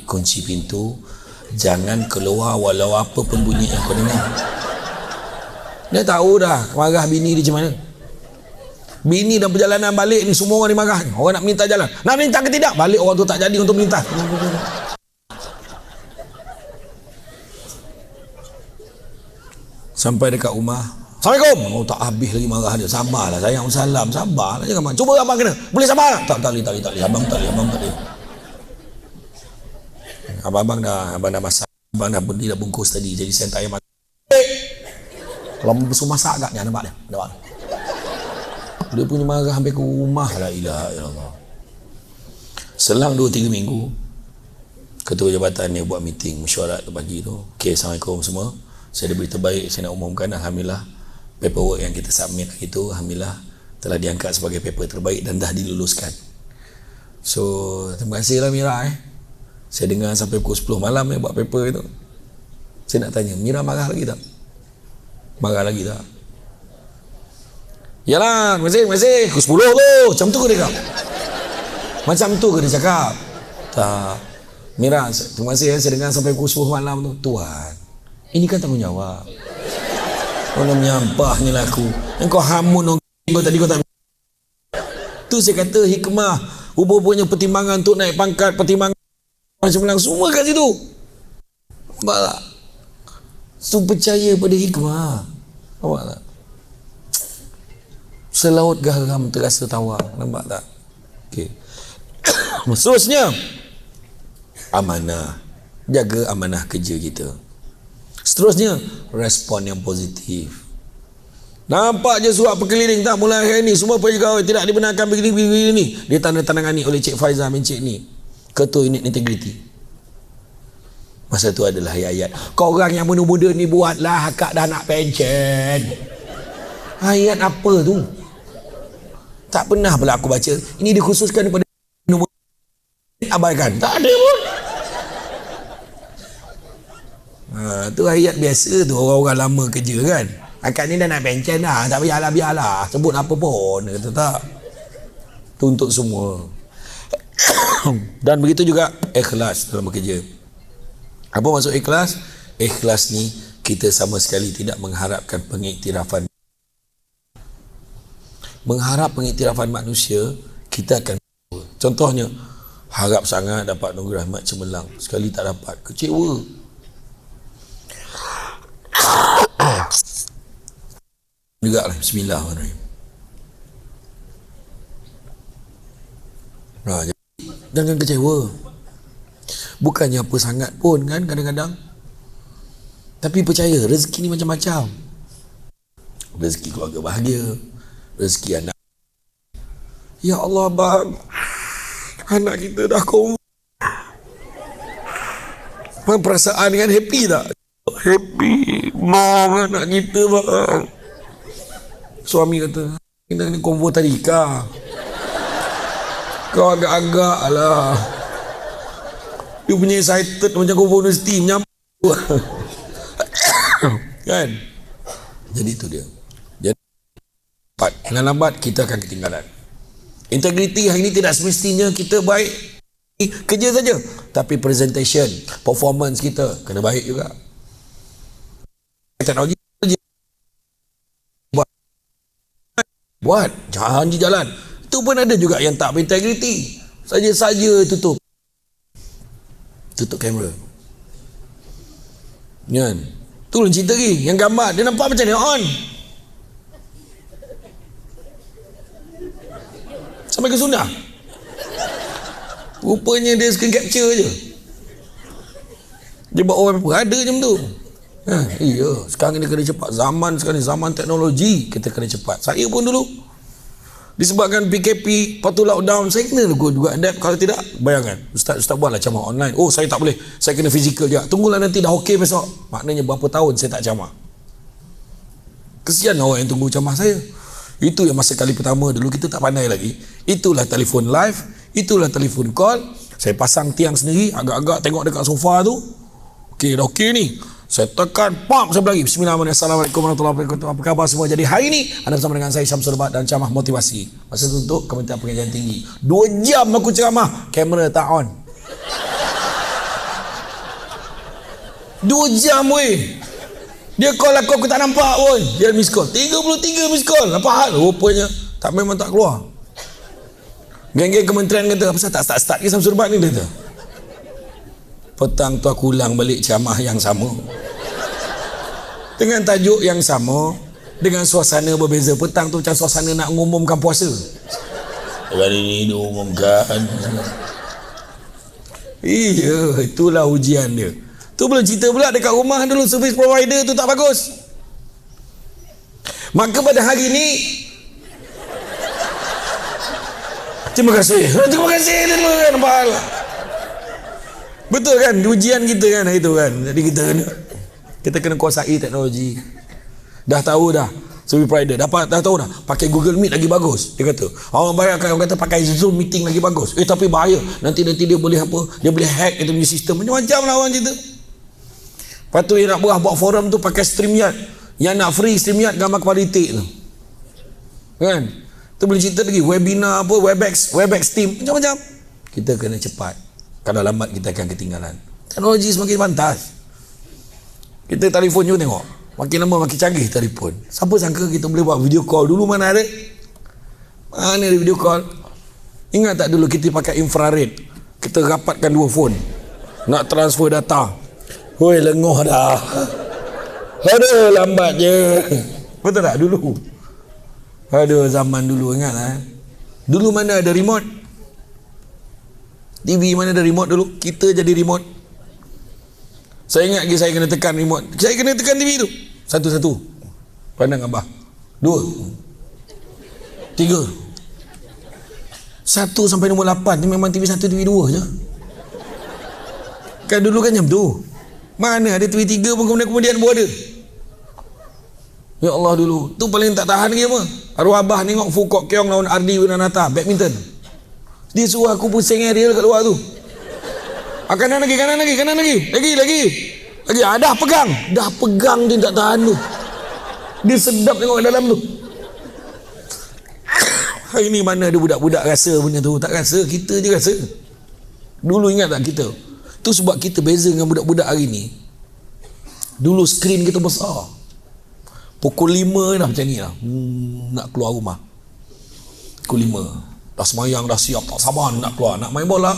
kunci pintu, jangan keluar walau apa pun bunyi yang kau dengar. Dia tahu dah marah bini dia macam mana. Bini dan perjalanan balik ni semua orang dimarah. Orang nak minta jalan, nak minta ke tidak, balik orang tu tak jadi untuk minta. Sampai dekat rumah, Assalamualaikum. Tak habis lagi marah dia. Sabarlah sayang, salam, sabarlah jangan. Cuba abang kena. Boleh sabar tak? Tak boleh. Abang tak boleh. Abang dah masak. Abang dah beli dah bungkus tadi. Jadi saya tak payah masak. Kalau bersuh masak agaknya nampak dia. Dia punya marah sampai ke rumah. La ilaha illallah. Selang 2-3 minggu, ketua jabatan dia buat meeting mesyuarat pagi tu. Okay, Assalamualaikum semua. Saya ada berita baik saya nak umumkan. Alhamdulillah, paperwork yang kita submit itu alhamdulillah telah diangkat sebagai paper terbaik dan dah diluluskan. So terima kasihlah Mira. Saya dengar sampai pukul 10 malam buat paper itu. Saya nak tanya, Mira marah lagi tak? Marah lagi tak? Yalah, terima kasih. Pukul 10 tu. Macam tu ke dia cakap? Macam tu ke dia cakap? Tak. Mira, terima kasih saya dengar sampai pukul 10 malam tu. Tuan, ini kan tanggungjawab. Kau nak menyampahnya lah aku. Yang kau hamun orang tadi kau tak. Tu saya kata hikmah. Rupa-rupanya pertimbangan untuk naik pangkat, pertimbangan macam menang semua kat situ. Nampak tak? So percaya pada hikmah. Nampak tak? Selaut garam terasa tawar. Nampak tak? Okey. Seterusnya, amanah. Jaga amanah kerja kita. Seterusnya, respon yang positif. Nampak je surat perkeliling tak mulai hari ni semua pegawai tidak dibenarkan begini ni. Dia tanda-tangani oleh Cik Faizal dan Cik ni, Ketua Unit Integriti. Masa tu adalah ayat-ayat, kau orang yang muda-muda ni buatlah akak dah nak pencen. Ayat apa tu? Tak pernah pula aku baca. Ini dikhususkan kepada abaikan. Tak ada pun. Tu ayat biasa tu orang-orang lama kerja kan. Akak ni dah nak pencen dah, tak biarlah sebut apa pun. Dia kata tak. Tu untuk semua. Dan begitu juga ikhlas dalam bekerja. Apa maksud ikhlas? Ikhlas ni kita sama sekali tidak mengharapkan pengiktirafan. Mengharap pengiktirafan manusia, kita akan contohnya harap sangat dapat Nurul Rahmat cemerlang, sekali tak dapat, kecewa. Juga lah, bismillahirrahmanirrahim. Jangan kecewa. Bukannya apa sangat pun kan kadang-kadang. Tapi percaya, rezeki ni macam-macam. Rezeki keluarga bahagia, rezeki anak. Ya Allah bang, anak kita dah kau. Perasaan kan happy tak? Happy, bang anak kita bang. Suami kata, Kita ni konvo tarika. Kau agak-agak lah. Dia punya excited macam konvo universiti menyambut. Kan? Jadi itu dia. Jadi dengan lambat kita akan ketinggalan. Integriti hari ini tidak semestinya kita baik kerja saja, tapi presentation, performance kita kena baik juga. Teknologi buat jangan jalan itu pun ada juga yang tak berintegriti, saja-saja tutup kamera kan. Tu lah cerita lagi yang gambar dia nampak macam ni on sampai ke sunnah, rupanya dia screen capture je, dia buat orang apa ada macam tu. Iya, sekarang ni kena cepat. Zaman sekarang ni zaman teknologi, kita kena cepat. Saya pun dulu disebabkan PKP, lepas tu lockdown, saya kena juga adapt. Kalau tidak, bayangkan Ustaz buatlah ceramah online. Oh, saya tak boleh, saya kena fizikal juga. Tunggulah nanti dah okey besok. Maknanya berapa tahun saya tak ceramah. Kesian orang yang tunggu ceramah saya. Itu yang masa kali pertama dulu kita tak pandai lagi. Itulah telefon live, itulah telefon call. Saya pasang tiang sendiri, agak-agak tengok dekat sofa tu. Okey, dah okey ni. Saya tekan, pam, saya lagi. Bismillahirrahmanirrahim. Assalamualaikum warahmatullahi wabarakatuh. Apa khabar semua? Jadi hari ini anda bersama dengan saya Syamsul Bat dan ceramah motivasi. Masa itu untuk Kementerian Pengajian Tinggi. 2 jam aku ceramah, kamera tak on. 2 jam weh. Dia call aku tak nampak pun. Dia miss call. 33 miss call. Apa hal? Rupanya tak, memang tak keluar. Geng-geng kementerian kata, apa tak start ke Syamsul Bat ni, dia kata. Petang tu aku ulang balik ceramah yang sama dengan tajuk yang sama, dengan suasana berbeza. Petang tu macam suasana nak mengumumkan puasa. Hari ini diumumkan. Iya, itulah ujian dia. Tu belum cerita pula dekat rumah dulu service provider tu tak bagus. Maka pada hari ini terima kasih terima kasih nampak lah. Betul kan, ujian kita kan itu kan. Jadi kita kena kuasai teknologi. Dah tahu dah service provider dah tahu dah pakai Google Meet lagi bagus. Dia kata orang bayarkan, orang kata pakai Zoom meeting lagi bagus. Tapi bahaya, nanti dia boleh apa, dia boleh hack itu punya sistem. Macam-macam lah orang cerita. Lepas tu yang nak buat forum tu pakai StreamYard, yang nak free StreamYard gambar kualiti tu kan. Tu boleh cerita lagi webinar apa, Webex Team, macam-macam. Kita kena cepat. Kalau lambat kita akan ketinggalan. Teknologi semakin pantas. Kita telefon juga tengok, makin lama makin canggih telefon. Siapa sangka kita boleh buat video call. Dulu mana ada video call. Ingat tak dulu kita pakai infrared, kita rapatkan 2 phone nak transfer data. Hoi, lengoh dah. Aduh, lambat je. Betul tak dulu? Aduh, zaman dulu ingat lah. Dulu mana ada remote TV, mana ada remote dulu. Kita jadi remote. Saya ingat lagi saya kena tekan remote. Saya kena tekan TV tu satu-satu. Pandang abah. 2 3 1 sampai nombor 8 ni memang TV 1 TV 2 je. Kan dulu kan jam tu. Mana ada TV 3 pun kemudian pun ada. Ya Allah, dulu tu paling tak tahan lagi apa. Arwah abah tengok Fukok Keong lawan Ardi Winanata badminton. Dia suruh aku pusing aerial kat luar tu. Kanan lagi. Dah pegang dia tak tahan tu. Dia sedap tengok kat dalam tu. Hari ni mana ada budak-budak rasa punya tu. Tak rasa, kita je rasa. Dulu ingat tak kita? Tu sebab kita beza dengan budak-budak hari ni. Dulu skrin kita besar. Pukul 5 dah macam ni lah. Nak keluar rumah. Pukul 5 dah semayang, dah siap, tak sabar nak keluar, nak main bola.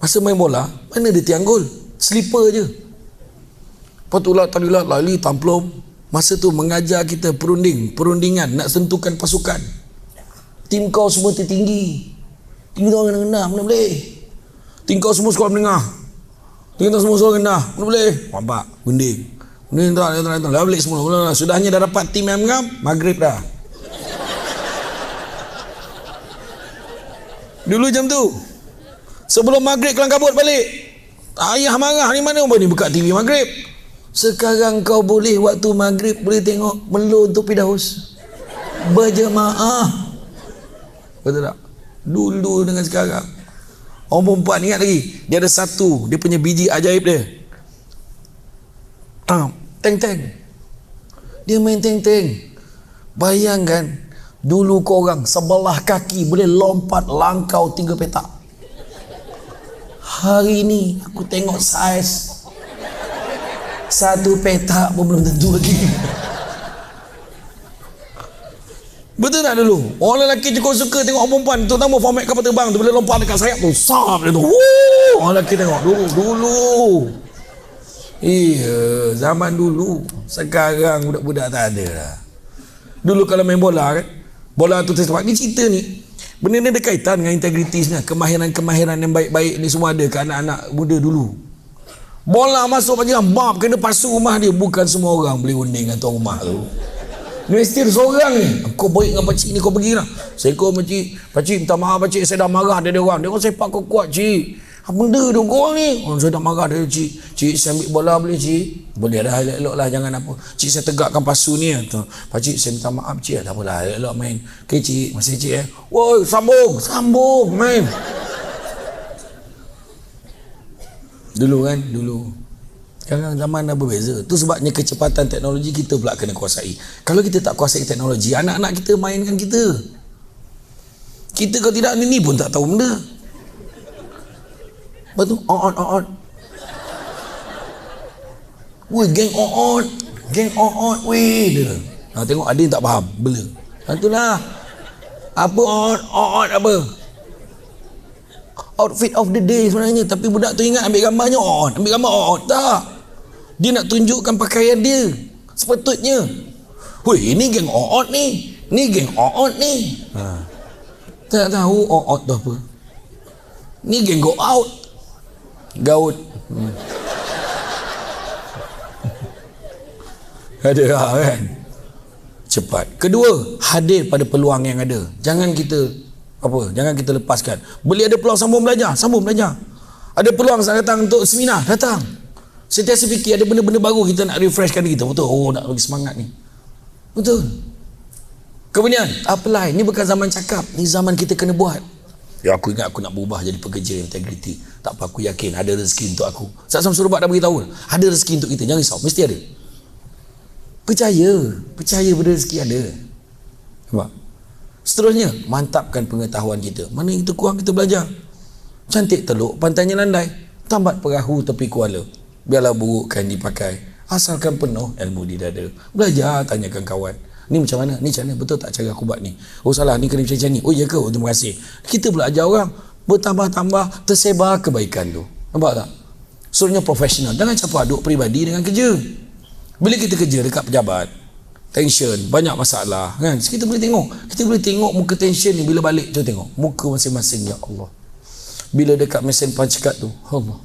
Masa main bola, mana ada tiang gol, slipper je. Lepas tu lah tadi lah lali tamplom. Masa tu mengajar kita perundingan nak sentuhkan pasukan. Tim kau semua tertinggi, tim kau rendah, mana boleh. Tim kau semua sekolah menengah, tim kau semua sekolah rendah, mana boleh. Nampak, gunding tak, dah balik semua. Sudahnya dah dapat tim yang mengam, maghrib dah. Dulu jam tu sebelum maghrib kelang kabut balik. Ayah marah, ni mana ni buka TV maghrib. Sekarang kau boleh waktu maghrib boleh tengok Melon tu Firdaus. berjemaah. Betul tak? Dulu dengan sekarang. Orang perempuan ingat lagi, dia ada satu, dia punya biji ajaib dia. Teng-teng. Dia main teng-teng. Bayangkan, dulu korang sebelah kaki boleh lompat langkau 3 petak. Hari ni aku tengok saiz 1 petak pun belum tentu lagi. Betul tak dulu? Orang lelaki cukup suka tengok orang perempuan, terutama format kapal terbang tu, boleh lompat dekat sayap tu, sap dia tu. Orang lelaki tengok dulu. Iya, zaman dulu. Sekarang budak-budak tak ada lah. Dulu kalau main bola kan, bola tu tersepak. Ni cerita ni, benda ni ada kaitan dengan integriti sebenarnya. Kemahiran-kemahiran yang baik-baik ni semua ada ke anak-anak muda dulu. Bola masuk macam bab kena pasu rumah dia. Bukan semua orang boleh unding dengan tuan rumah tu. Mesti seorang ni, kau baik dengan pakcik ni, kau pergilah. Assalamualaikum pakcik, minta maaf pakcik, saya dah marah dia orang. Dia orang sepak kau kuat cik. Apa benda dia orang ni? Oh, saya dah marah dia cik. Cik saya ambil bola boleh cik? Boleh dah, elok-elok lah, jangan apa. Cik saya tegakkan pasu ni. Pakcik saya minta maaf cik. Tak apalah, elok-elok main. Okay cik, masih cik Woi, sambung main. Dulu kan, dulu. Sekarang zaman dah berbeza. Tu sebabnya kecepatan teknologi kita pula kena kuasai. Kalau kita tak kuasai teknologi, anak-anak kita mainkan kita. Kita kalau tidak ni pun tak tahu benda. Lepas tu, on. Weh, geng on. Weh, dia. Tengok ada yang tak faham, bela. Itulah. Apa on apa? Outfit of the day sebenarnya. Tapi budak tu ingat ambil gambarnya on. Ambil gambar on. Tak. Dia nak tunjukkan pakaian dia sepatutnya. Weh, ini geng on ni. Ni geng on ni. Tak tahu on tu apa. Ni geng go out. Gaut. Ada kan? Cepat. Kedua, hadir pada peluang yang ada. Jangan kita lepaskan. Boleh ada peluang sambung belajar. Ada peluang datang untuk seminar, datang. Sentiasa fikir ada benda-benda baru kita nak refreshkan diri kita. Betul. Oh, nak bagi semangat ni. Betul. Kemudian, apply. Ni bukan zaman cakap. Ni zaman kita kena buat. Ya, aku ingat aku nak berubah jadi pekerja integriti. Tak apa, aku yakin ada rezeki untuk aku. Saat Samsul Rubat dah beritahu. Ada rezeki untuk kita. Jangan risau. Mesti ada. Percaya pada rezeki ada. Nampak? Seterusnya, mantapkan pengetahuan kita. Mana yang kita kurang, kita belajar. Cantik teluk, pantainya landai. Tambat perahu tepi kuala. Biarlah burukkan dipakai. Asalkan penuh ilmu di dada. Belajar, tanyakan kawan. Ni macam mana? Ni macam mana? Betul tak cara aku buat ni? Oh salah, ni kena macam ni. Oh ya ke? Oh terima kasih. Kita pula ajar orang. Bertambah-tambah, tersebar kebaikan tu. Nampak tak? Sebenarnya profesional. Jangan campur aduk peribadi dengan kerja. Bila kita kerja dekat pejabat, tension, banyak masalah kan? Kita boleh tengok muka tension ni bila balik. Cuba tengok muka masing-masing. Ya Allah, bila dekat mesin pancakat tu, Allah,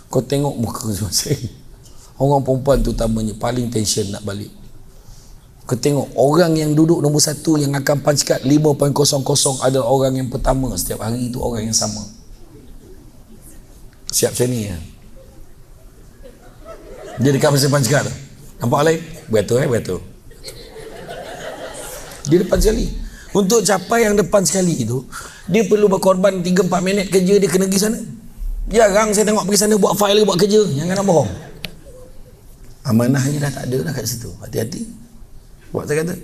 kau tengok muka masing-masing. Orang perempuan tu utamanya paling tension nak balik. Kau tengok orang yang duduk nombor 1 yang akan pancakat 5.00 adalah orang yang pertama setiap hari. Itu orang yang sama. Siap macam ni ya? Dia dekat mesin pancakat tu, nampak lain? Betul. Dia depan sekali. Untuk capai yang depan sekali itu, dia perlu berkorban 3-4 minit kerja dia kena pergi sana. Jarang saya tengok pergi sana buat file, buat kerja. Jangan nak bohong. Amanahnya dah tak ada dah kat situ. Hati-hati. Buat saya kata,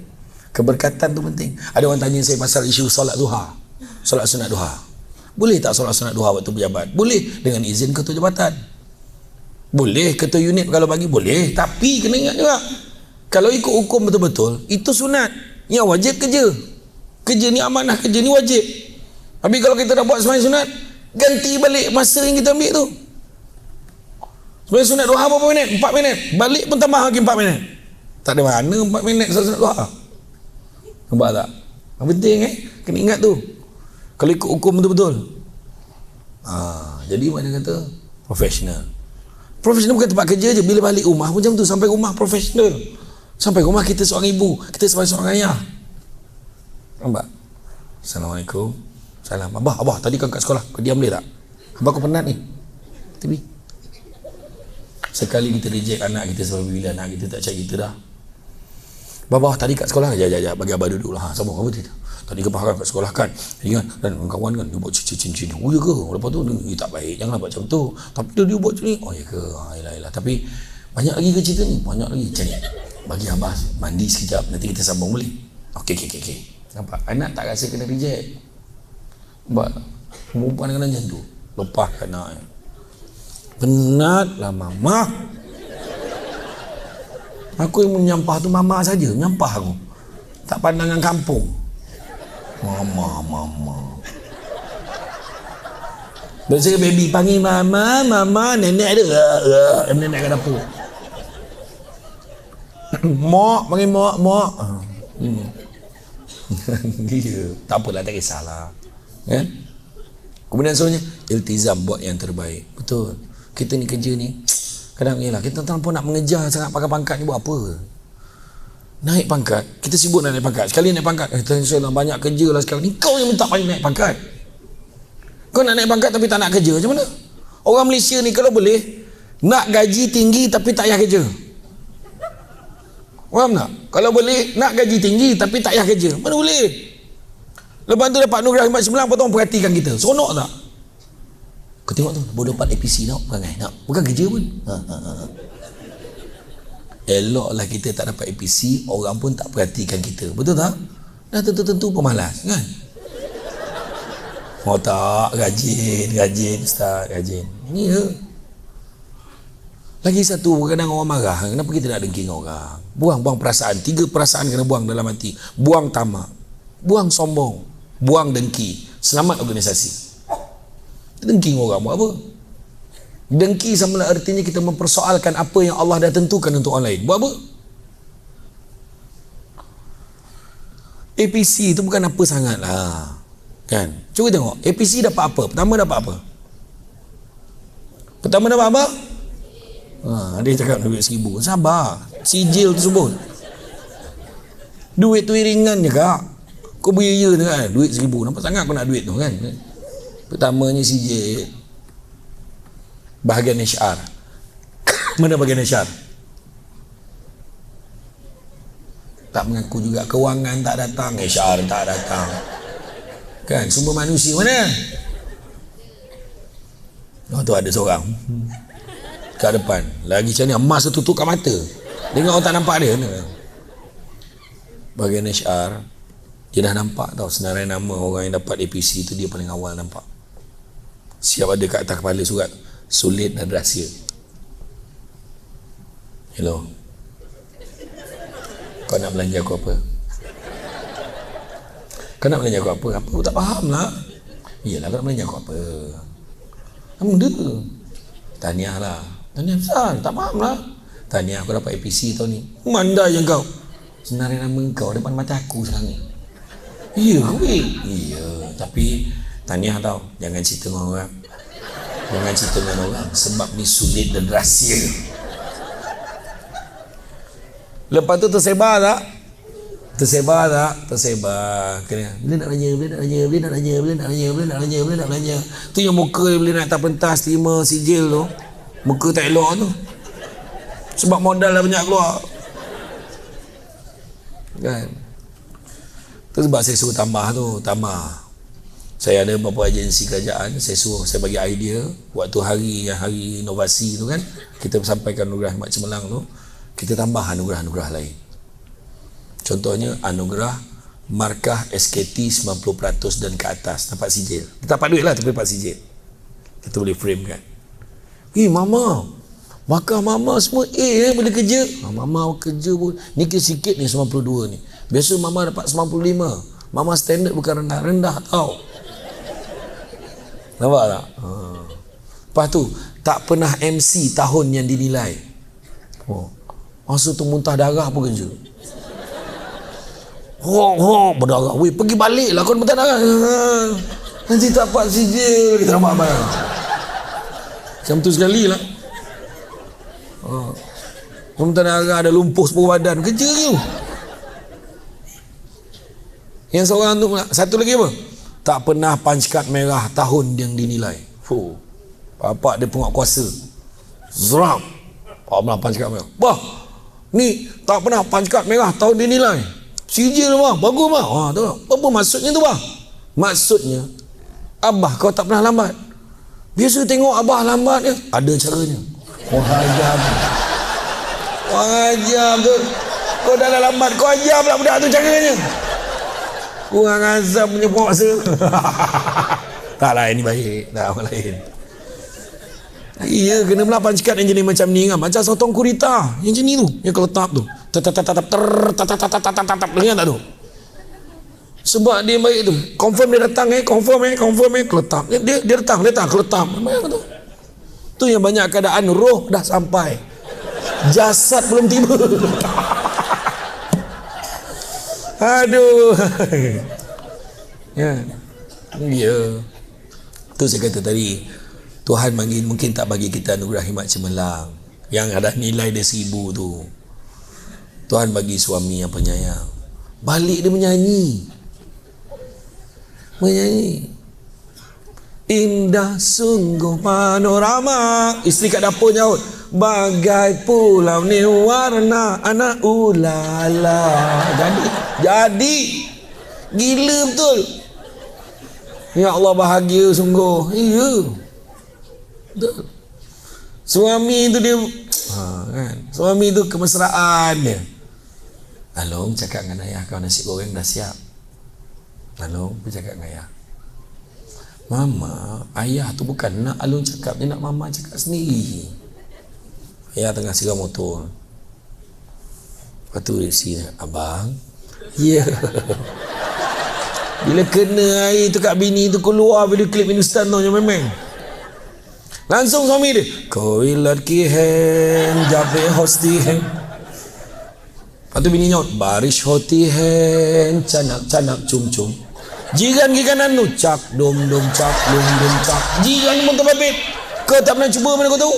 keberkatan tu penting. Ada orang tanya saya pasal isu solat duha. Solat sunat duha. Boleh tak solat sunat duha waktu pejabat? Boleh, dengan izin ketua jabatan. Boleh, ketua unit kalau bagi boleh. Tapi kena ingat juga, kalau ikut hukum betul-betul, itu sunat. Yang wajib kerja. Kerja ni amanah, kerja ni wajib. Tapi kalau kita dah buat sembahyang sunat, ganti balik masa yang kita ambil tu. Sembahyang sunat duha berapa minit? 4 minit. Balik pun tambah lagi 4 minit. Tak ada mana 4 minit solat sunat duha. Nampak tak? Yang penting kena ingat tu. Kalau ikut hukum betul-betul. Jadi mana kata profesional. Profesional bukan tempat kerja je. Bila balik rumah pun macam tu. Sampai rumah profesional. Sampai rumah kita seorang ibu, kita seorang ayah. Nampak? Assalamualaikum. Salam. Abah tadi kan kat sekolah, kau diam boleh tak? Abah kau penat ni. Tapi sekali kita reject anak kita sebab bila anak kita tak cakap kita dah. Bawah tadi kat sekolah, ya, bagi abah duduk lah. Sama kamu tu. Tadi ke kat sekolah kan. Ingat, dan kawan kan, dia buat cincin. Oh ya ke? Lepas tu, dia tak baik. Janganlah buat macam tu. Tapi dia buat macam ni. Oh ya ke? Yelah. Tapi, banyak lagi ke cerita ni? Banyak lagi. Macam ni. Bagi abah mandi sekejap. Nanti kita sambung boleh? Okey. Nampak? Anak tak rasa kena reject. Nampak? Perempuan kena macam tu. Lepas anak. Penatlah mama. Aku yang menyampah tu mama saja. Menyampah aku. Tak pandangan kampung. Mama. Biasa baby panggil mama, nenek ada. Nenek kat dapur. Mak, panggil mak. Dia. Tak apalah, tak kisahlah. Kan? Kemudian seterusnya, iltizam, buat yang terbaik. Betul. Kita ni kerja ni, kadang ialah kita terlampau nak mengejar sangat pakai pangkat ni buat apa? Naik pangkat, kita sibuk nak naik pangkat. Sekali naik pangkat, saya banyak kerja lah sekarang ni. Kau yang minta naik pangkat. Kau nak naik pangkat tapi tak nak kerja, macam mana? Orang Malaysia ni kalau boleh, nak gaji tinggi tapi tak payah kerja. Faham tak? Kalau boleh, nak gaji tinggi tapi tak payah kerja. Mana boleh? Lepas tu dapat anugerah khidmat sembilan, potong perhatikan kita. Seronok tak? Kau tengok tu, baru dapat APC nak, bukan kerja pun. Eloklah kita tak dapat APC, orang pun tak perhatikan kita. Betul tak? Dah tentu-tentu pemalas kan? Mau tak, rajin Ustaz, rajin. Ini ya. Lagi satu, kadang orang marah, kenapa kita nak dengking orang? Buang perasaan. 3 perasaan kena buang dalam hati. Buang tamak, buang sombong, buang dengki. Selamat organisasi. Dengking orang buat apa? Dengki sama artinya kita mempersoalkan apa yang Allah dah tentukan untuk orang lain. Buat apa? APC itu bukan apa sangat lah. Kan? Cuba tengok. APC dapat apa? Pertama dapat apa? Dia cakap duit 1,000. Sabar. Sijil tersebut. Duit tu ringan je kak. Kau beria tu kan? Duit 1,000. Nampak sangat kau nak duit tu kan? Pertamanya sijil. Bahagian HR. Mana bahagian HR? Tak mengaku juga. Kewangan tak datang, HR tak datang. Kan? Sumber manusia mana? Oh tu ada seorang kat depan. Lagi macam ni, emas tu tutup kat mata. Dengar orang tak nampak dia. Bahagian HR, dia dah nampak tau senarai nama orang yang dapat APC tu, dia paling awal nampak. Siap ada kat atas kepala surat, sulit dan rahsia. Hello, kau nak belanja aku apa? Kau nak belanja aku apa? Aku tak faham lah. Iyalah, kau nak belanja aku apa? Kamu dia ke? Tahniah lah. Tahniah besar, tak faham lah. Tahniah aku dapat APC tahun ni. Mandai je kau. Senarai nama kau depan mata aku sekarang ni. Iya weh. Iya, tapi tahniah tau, jangan cerita dengan orang. Jangan cerita dengan orang, sebab ni sulit dan rahsia. Lepas tu tersebar tak? Tersebar. Kena, bila nak belanja. Tu yang muka dia boleh nak tak pentas, terima sijil tu. Muka tak elok tu. Sebab modal dah banyak keluar. Kan? Tu sebab saya suruh tambah. Saya ada beberapa agensi kerajaan, saya bagi idea waktu hari inovasi tu kan, kita sampaikan anugerah Mat Cemerlang tu, kita tambah anugerah-anugerah lain. Contohnya anugerah markah SKT 90% dan ke atas, dapat sijil. Kita dapat duit lah tapi dapat sijil. Kita boleh frame kan. Mama, markah mama semua A boleh kerja. Mama kerja pun ni sikit ni 92 ni. Biasa mama dapat 95. Mama standard bukan rendah-rendah tau. Nampak tak? Lepas tu tak pernah MC tahun yang dinilai. Masa tu muntah darah pun kerja. Berdarah. Weh, pergi balik lah kau muntah darah. Nanti tak dapat sijil. Kita nampak apa? Macam tu sekali lah. Muntah darah, ada lumpuh separuh badan. Kerja je. Yang seorang tu, satu lagi apa? Tak pernah punch card merah tahun yang dinilai. Bapak dia penguat kuasa. Zeram. Tak pernah punch card merah. Ni tak pernah pangkat merah tahun dinilai. Sijil bang, bagus bang. Tahu tak? Apa maksudnya tu bang? Maksudnya abah kau tak pernah lambat. Biasa tengok abah lambat je, ada caranya. Wah ajar tu. Kau dah lambat, kau ajar pula budak tu caranya. Kurang azab punya puasa. Taklah, ini baik. Tak, orang lain. Iya, kena melapan cikat yang jenis macam ni kan. Macam sotong kurita yang jenis tu, yang keletap tu. Tatap, dengar tak tu? Sebab dia baik tu. Confirm dia datang confirm keletap. Dia datang keletap. Memang tu. Tu yang banyak keadaan roh dah sampai, jasad belum tiba. Aduh. Ya. Tu saya kata tadi, Tuhan mungkin tak bagi kita anugerah hikmat cemerlang yang ada nilai dia 1000 tu. Tuhan bagi suami yang penyayang. Balik dia menyanyi. Indah sungguh panorama. Isteri kat dapur nyaut, bagai pulau ni warna anak ulala. Jadi gila betul. Ya Allah, bahagia sungguh. Iya. Betul. Suami tu dia kan? Suami tu kemesraan dia. Along cakap dengan ayah, kau nasi goreng dah siap. Along bercakap dengan ayah, Mama, ayah tu bukan nak Along cakap, dia nak mama cakap sendiri. Ayah tengah seram motor. Lepas tu dia si abang, ya. Bila kena air tu kat bini tu keluar video klip Hindustan tu memang. Langsung suami dia, koi ladki hai jabe hosti hai. Lepas tu bini nyaut, barish hoti hai canak cum jiran ke kanan tu cak dom cak dom cak. Jiran pun terbabit. Kau tak pernah cuba mana kau tahu?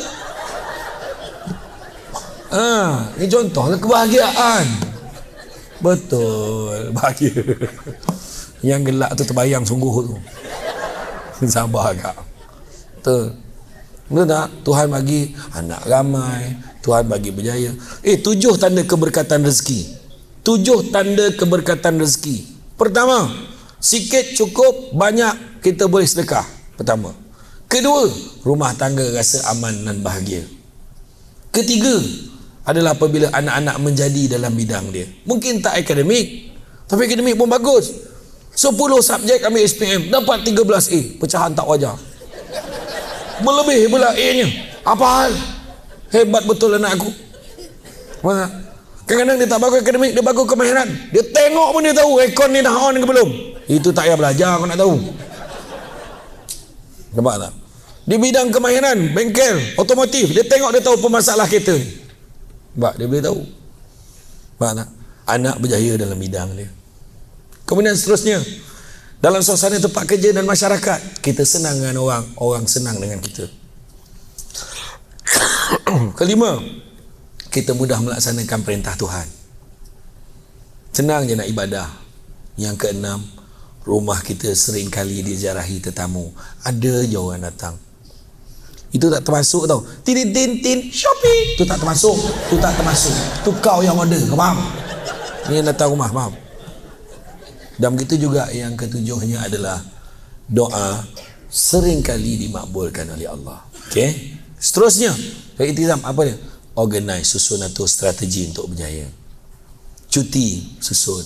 Ni contoh kebahagiaan. Betul, bahagia. Yang gelak tu terbayang sungguh tu. Sabar agak. Betul. Betul tak? Tuhan bagi anak ramai, Tuhan bagi berjaya. 7 tanda keberkatan rezeki. 7 tanda keberkatan rezeki. Pertama, sikit cukup, banyak kita boleh sedekah. Pertama. Kedua, rumah tangga rasa aman dan bahagia. Ketiga adalah apabila anak-anak menjadi dalam bidang dia. Mungkin tak akademik, tapi akademik pun bagus. 10 subjek ambil SPM, dapat 13A, pecahan tak wajar. Melebih pula A-nya. Apa hal? Hebat betul anak aku. Kadang-kadang dia tak bagus akademik, dia bagus kemahiran. Dia tengok pun dia tahu aircon ni dah on ke belum. Itu tak payah belajar, aku nak tahu. Nampak tak? Di bidang kemahiran, bengkel, otomotif, dia tengok dia tahu pemasalah kereta. Nampak? Dia boleh tahu. Nampak tak? Anak berjaya dalam bidang dia. Kemudian seterusnya, dalam suasana tempat kerja dan masyarakat, kita senang dengan orang senang dengan kita. Kelima, kita mudah melaksanakan perintah Tuhan. Senang je nak ibadah. Yang keenam, rumah kita sering kali dijarahi tetamu. Ada je orang datang. Itu tak termasuk tau. Tin shopping. Itu tak termasuk. Itu kau yang order. Kau faham? Ni yang datang rumah, faham? Dan begitu juga yang ketujuhnya adalah doa seringkali dimakbulkan oleh Allah. Okey. Seterusnya, iktizam apa dia? Organize, susun atur strategi untuk berjaya. Cuti, susun.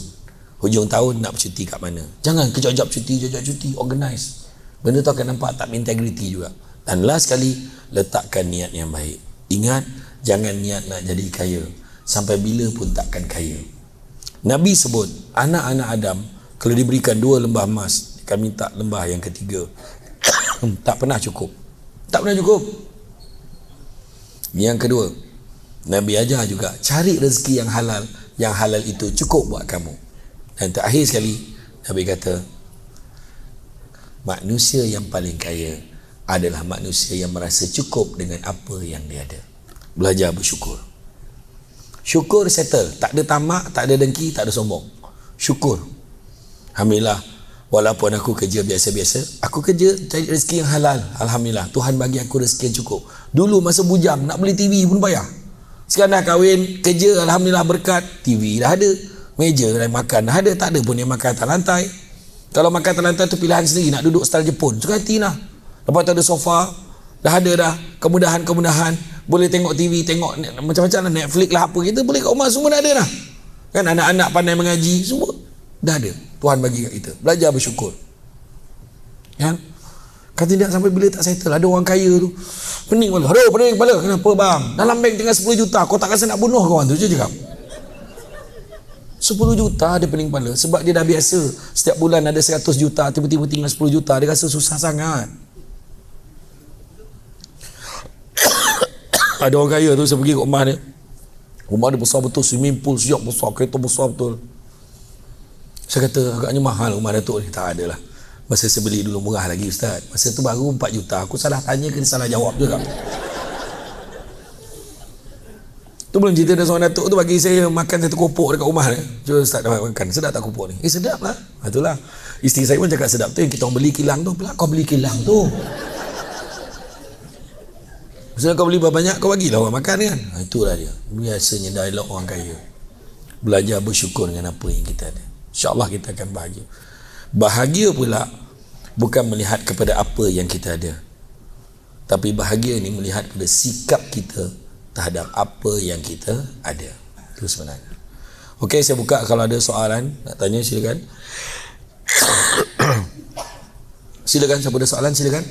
Hujung tahun nak bercuti kat mana? Jangan kejap-kejap cuti, organize. Benda tu akan nampak tak integriti juga. Dan last sekali, letakkan niat yang baik. Ingat, jangan niat nak jadi kaya. Sampai bila pun takkan kaya. Nabi sebut, anak-anak Adam kalau diberikan 2 lembah emas, akan minta lembah yang ketiga. Tak pernah cukup. Yang kedua, Nabi ajar juga, cari rezeki yang halal. Yang halal itu cukup buat kamu. Dan terakhir sekali, Nabi kata, manusia yang paling kaya adalah manusia yang merasa cukup dengan apa yang dia ada. Belajar bersyukur. Syukur settle. Tak ada tamak, tak ada dengki, tak ada sombong. Syukur. Alhamdulillah, walaupun aku kerja biasa-biasa, aku kerja cari rezeki yang halal. Alhamdulillah, Tuhan bagi aku rezeki yang cukup. Dulu masa bujang, nak beli TV pun payah. Sekarang dah kahwin, kerja alhamdulillah berkat, TV dah ada, meja dah makan dah ada, tak ada pun yang makan atas lantai. Kalau makan atas lantai tu pilihan sendiri, nak duduk style Jepun, suka hati lah. Lepas tu ada sofa, dah ada dah, kemudahan, boleh tengok TV, tengok macam-macam lah, Netflix lah apa, kita boleh kat rumah semua dah ada dah. Kan anak-anak pandai mengaji, semua dah ada, Tuhan bagi kat kita. Belajar bersyukur. Kan? Kan tidak sampai bila tak settle. Ada orang kaya tu pening kepala. Aduh pening kepala. Kenapa bang? Dalam bank tinggal 10 juta. Kau tak rasa nak bunuh kawan tu? Je cakap 10 juta dia pening kepala. Sebab dia dah biasa setiap bulan ada 100 juta, tiba-tiba tinggal 10 juta. Dia rasa susah sangat. Ada orang kaya tu, saya pergi ke rumah dia. Rumah dia besar betul, swimming pool siap besar, kereta besar betul. Saya kata agaknya mahal rumah Datuk ni. Tak ada lah. Masa saya beli dulu murah lagi Ustaz. Masa tu baru 4 juta. Aku salah tanya ke salah jawab juga. Tu belum cerita dah seorang Datuk tu bagi saya makan satu kopok dekat rumah dia. Cuba Ustaz dapat makan. Sedap tak kopok ni? Sedap lah. Itulah. Isteri saya pun cakap sedap tu. Yang kita orang beli kilang tu. Pula kau beli kilang tu. Maksudnya kau beli banyak kau bagilah orang makan kan. Itulah dia. Biasanya dialog orang kaya. Belajar bersyukur dengan apa yang kita ada. InsyaAllah kita akan bahagia. Bahagia pula bukan melihat kepada apa yang kita ada, tapi bahagia ni melihat pada sikap kita terhadap apa yang kita ada. Itu sebenarnya. Okey, saya buka kalau ada soalan nak tanya silakan. Silakan, siapa ada soalan silakan.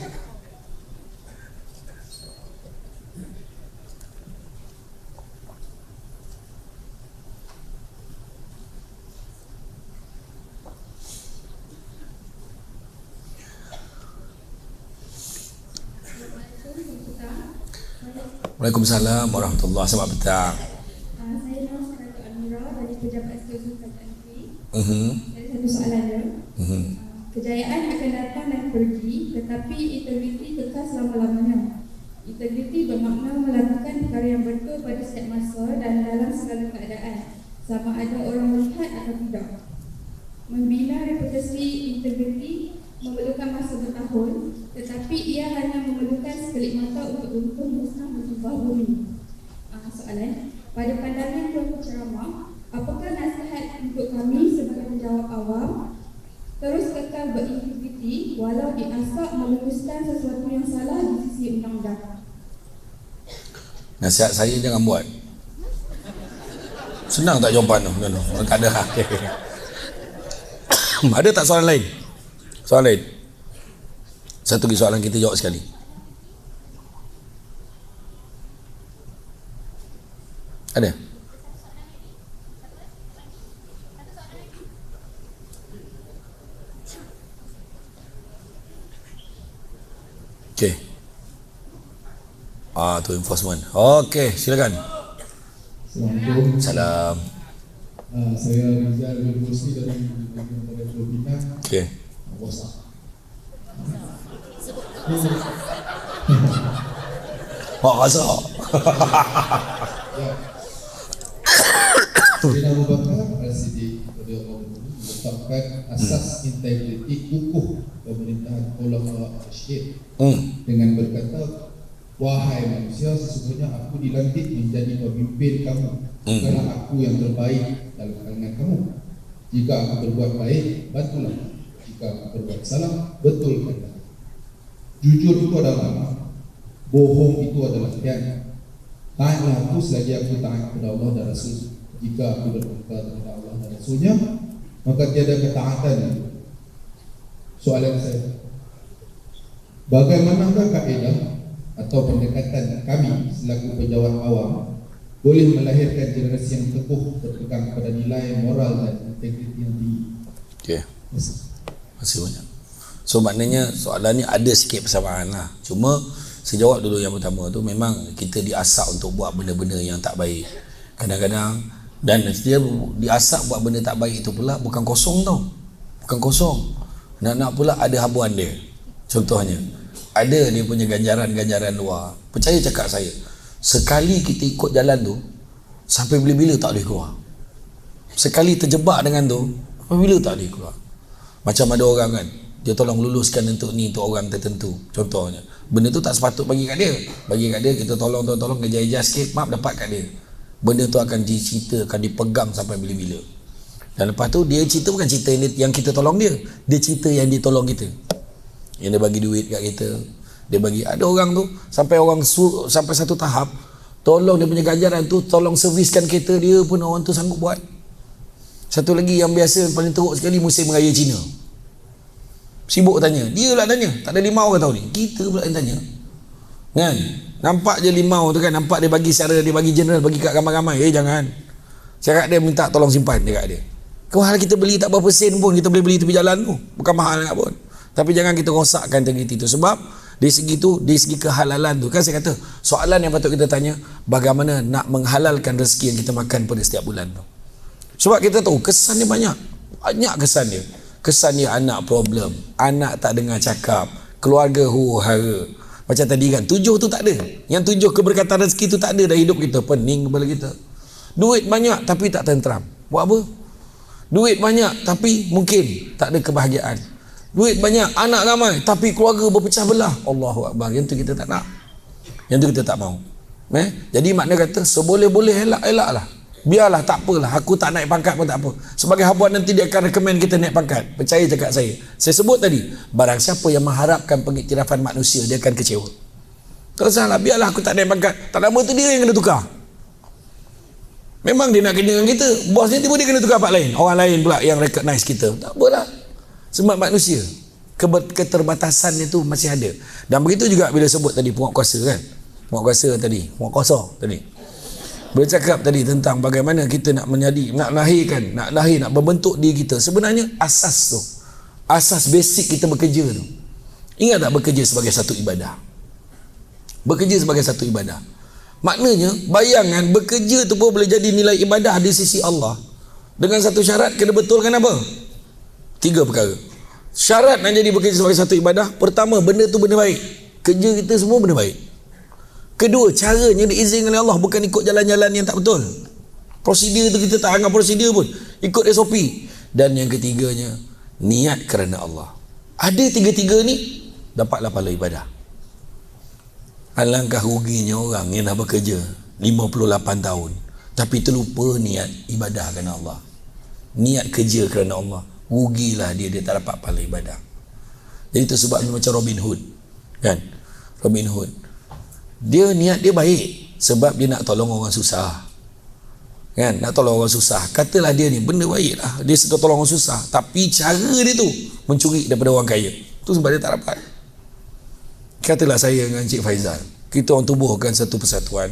Waalaikumsalam warahmatullahi wabarakatuh. Selamat petang.
Saya Nur Seratus Amira dari Pejabat Setuju Kerajaan Negeri. Ada satu soalan dia. Kejayaan akan datang dan pergi, tetapi integriti kekal selama-lamanya. Integriti bermakna melakukan perkara yang betul pada setiap masa dan dalam segala keadaan, sama ada orang melihat atau tidak. Membina reputasi integriti memerlukan masa bertahun, tetapi ia hanya memerlukan sekelip mata untuk runtuh musnah berubah bumi. Soalan, pada pandangan Tuan Penceramah, apakah nasihat untuk kami sebagai penjawab awam terus kekal berintegriti walau diasap meluruskan sesuatu yang salah di sisi undang-undang?
Nasihat saya jangan buat. Senang tak jawapan tu? Tak ada. Ada tak soalan lain? Soalan lain? Satu lagi soalan kita jawab sekali. Ada? Okey. Tu enforcement. Okey, silakan.
Assalamualaikum.
Salam.
Saya Rizal bin Musli dari Pulau Pinang.
Okey.
Bosak.
Mak rasa.
Ya. Sayyidina Abu Bakar Al-Siddiq radhiyallahu anhu menetapkan asas integriti kukuh pemerintahan Khulafaur Rasyidin dengan berkata, wahai manusia, sesungguhnya aku dilantik menjadi pemimpin kamu, bukanlah aku yang terbaik dalam kalangan kamu. Jika aku berbuat baik, bantulah. Jika aku berbuat salah, betulkanlah. Jujur itu adalah, bohong itu adalah khianat. Taatlah aku selagi aku taat kepada Allah dan Rasul. Jika aku berkata kepada Allah dan Rasulnya, maka tiada ketaatan. Soalan saya, bagaimanakah kaedah atau pendekatan kami selaku penjawat awam boleh melahirkan generasi yang teguh berpegang pada nilai moral dan integriti yang tinggi?
Okey. Terima kasih banyak. So maknanya soalan ni ada sikit persamaan lah. Cuma saya jawab dulu yang pertama tu, memang kita diasap untuk buat benda-benda yang tak baik kadang-kadang, dan dia diasap buat benda tak baik itu pula bukan kosong tau. Bukan kosong. Nak-nak pula ada habuan dia. Contohnya ada dia punya ganjaran-ganjaran luar. Percaya cakap saya, sekali kita ikut jalan tu sampai bila-bila tak boleh keluar. Sekali terjebak dengan tu, sampai bila tak boleh keluar. Macam ada orang kan, dia tolong luluskan untuk ni, untuk orang tertentu. Contohnya, benda tu tak sepatut bagi kat dia. Bagi kat dia, kita tolong, kerja-kerja sikit, maaf dapat kat dia. benda tu akan diceritakan, dipegang sampai bila-bila. Dan lepas tu dia cerita bukan cerita yang kita tolong dia cerita yang dia tolong kita, yang dia bagi duit kat kita. Dia bagi, ada orang tu sampai sampai satu tahap tolong dia punya ganjaran tu, tolong serviskan kereta dia pun orang tu sanggup buat. Satu lagi yang biasa paling teruk sekali, musim raya Cina. Sibuk tanya, dia pula tanya, tak ada limau ke tahun ni? Kita pula yang tanya. Kan? Nampak je limau tu kan, nampak dia bagi secara, dia bagi general, bagi kat ramai-ramai. Jangan. Cakap dia minta tolong simpan dekat dia. Kalau kita beli tak berapa sen pun, kita boleh beli tepi jalan tu. Bukan mahal sangat pun. Tapi jangan kita rosakkan integriti tu. Sebab dari segi tu, dari segi kehalalan tu, kan saya kata, soalan yang patut kita tanya, bagaimana nak menghalalkan rezeki yang kita makan pada setiap bulan tu. Sebab kita tahu kesan dia banyak kesan dia. Kesan dia anak problem, anak tak dengar cakap, keluarga huru-hara. Macam tadi kan, 7 tu tak ada. Yang 7 keberkatan rezeki tu tak ada dalam hidup kita. Pening kepala kita. Duit banyak tapi tak tentram. Buat apa? Duit banyak tapi mungkin tak ada kebahagiaan. Duit banyak, anak ramai tapi keluarga berpecah belah. Allahu Akbar. Yang tu kita tak nak. Yang tu kita tak mau. Jadi makna kata seboleh-boleh elak-elak lah. Biarlah, tak apalah, aku tak naik pangkat pun tak apa. Sebagai habuan nanti dia akan recommend kita naik pangkat. Percaya cakap saya sebut tadi, barang siapa yang mengharapkan pengiktirafan manusia, dia akan kecewa. Tak salah, biarlah aku tak naik pangkat, tak lama tu dia yang kena tukar. Memang dia nak kena dengan kita, bosnya tiba dia kena tukar part lain, orang lain pula yang recognize kita. Tak apalah, sebab manusia keterbatasan itu masih ada. Dan begitu juga bila sebut tadi penguatkuasa kan, penguatkuasa tadi, penguatkuasa tadi, bercakap tadi tentang bagaimana kita nak menjadi, nak berbentuk diri kita. Sebenarnya asas tu, asas basic kita bekerja tu, ingat tak, bekerja sebagai satu ibadah. Bekerja sebagai satu ibadah, maknanya bayangan bekerja tu pun boleh jadi nilai ibadah di sisi Allah, dengan satu syarat, kena betulkan apa? 3 perkara. Syarat nak jadi bekerja sebagai satu ibadah, pertama, benda tu benda baik, kerja kita semua benda baik. Kedua, caranya diizinkan oleh Allah, bukan ikut jalan-jalan yang tak betul. Prosedur tu kita tak anggap prosedur pun, ikut SOP. Dan yang ketiganya, niat kerana Allah. Ada 3 ni, dapatlah pahala ibadah. Alangkah ruginya orang yang dah bekerja 58 tahun tapi terlupa niat ibadah kerana Allah, niat kerja kerana Allah. Rugilah dia tak dapat pahala ibadah. Jadi itu sebabnya macam Robin Hood kan, Robin Hood, dia niat dia baik sebab dia nak tolong orang susah kan, nak tolong orang susah. Katalah dia ni benda baik lah, dia sedang tolong orang susah, tapi cara dia tu mencuri daripada orang kaya, tu sebab dia tak dapat. Katalah saya dengan Cik Faizal, kita orang tubuhkan satu persatuan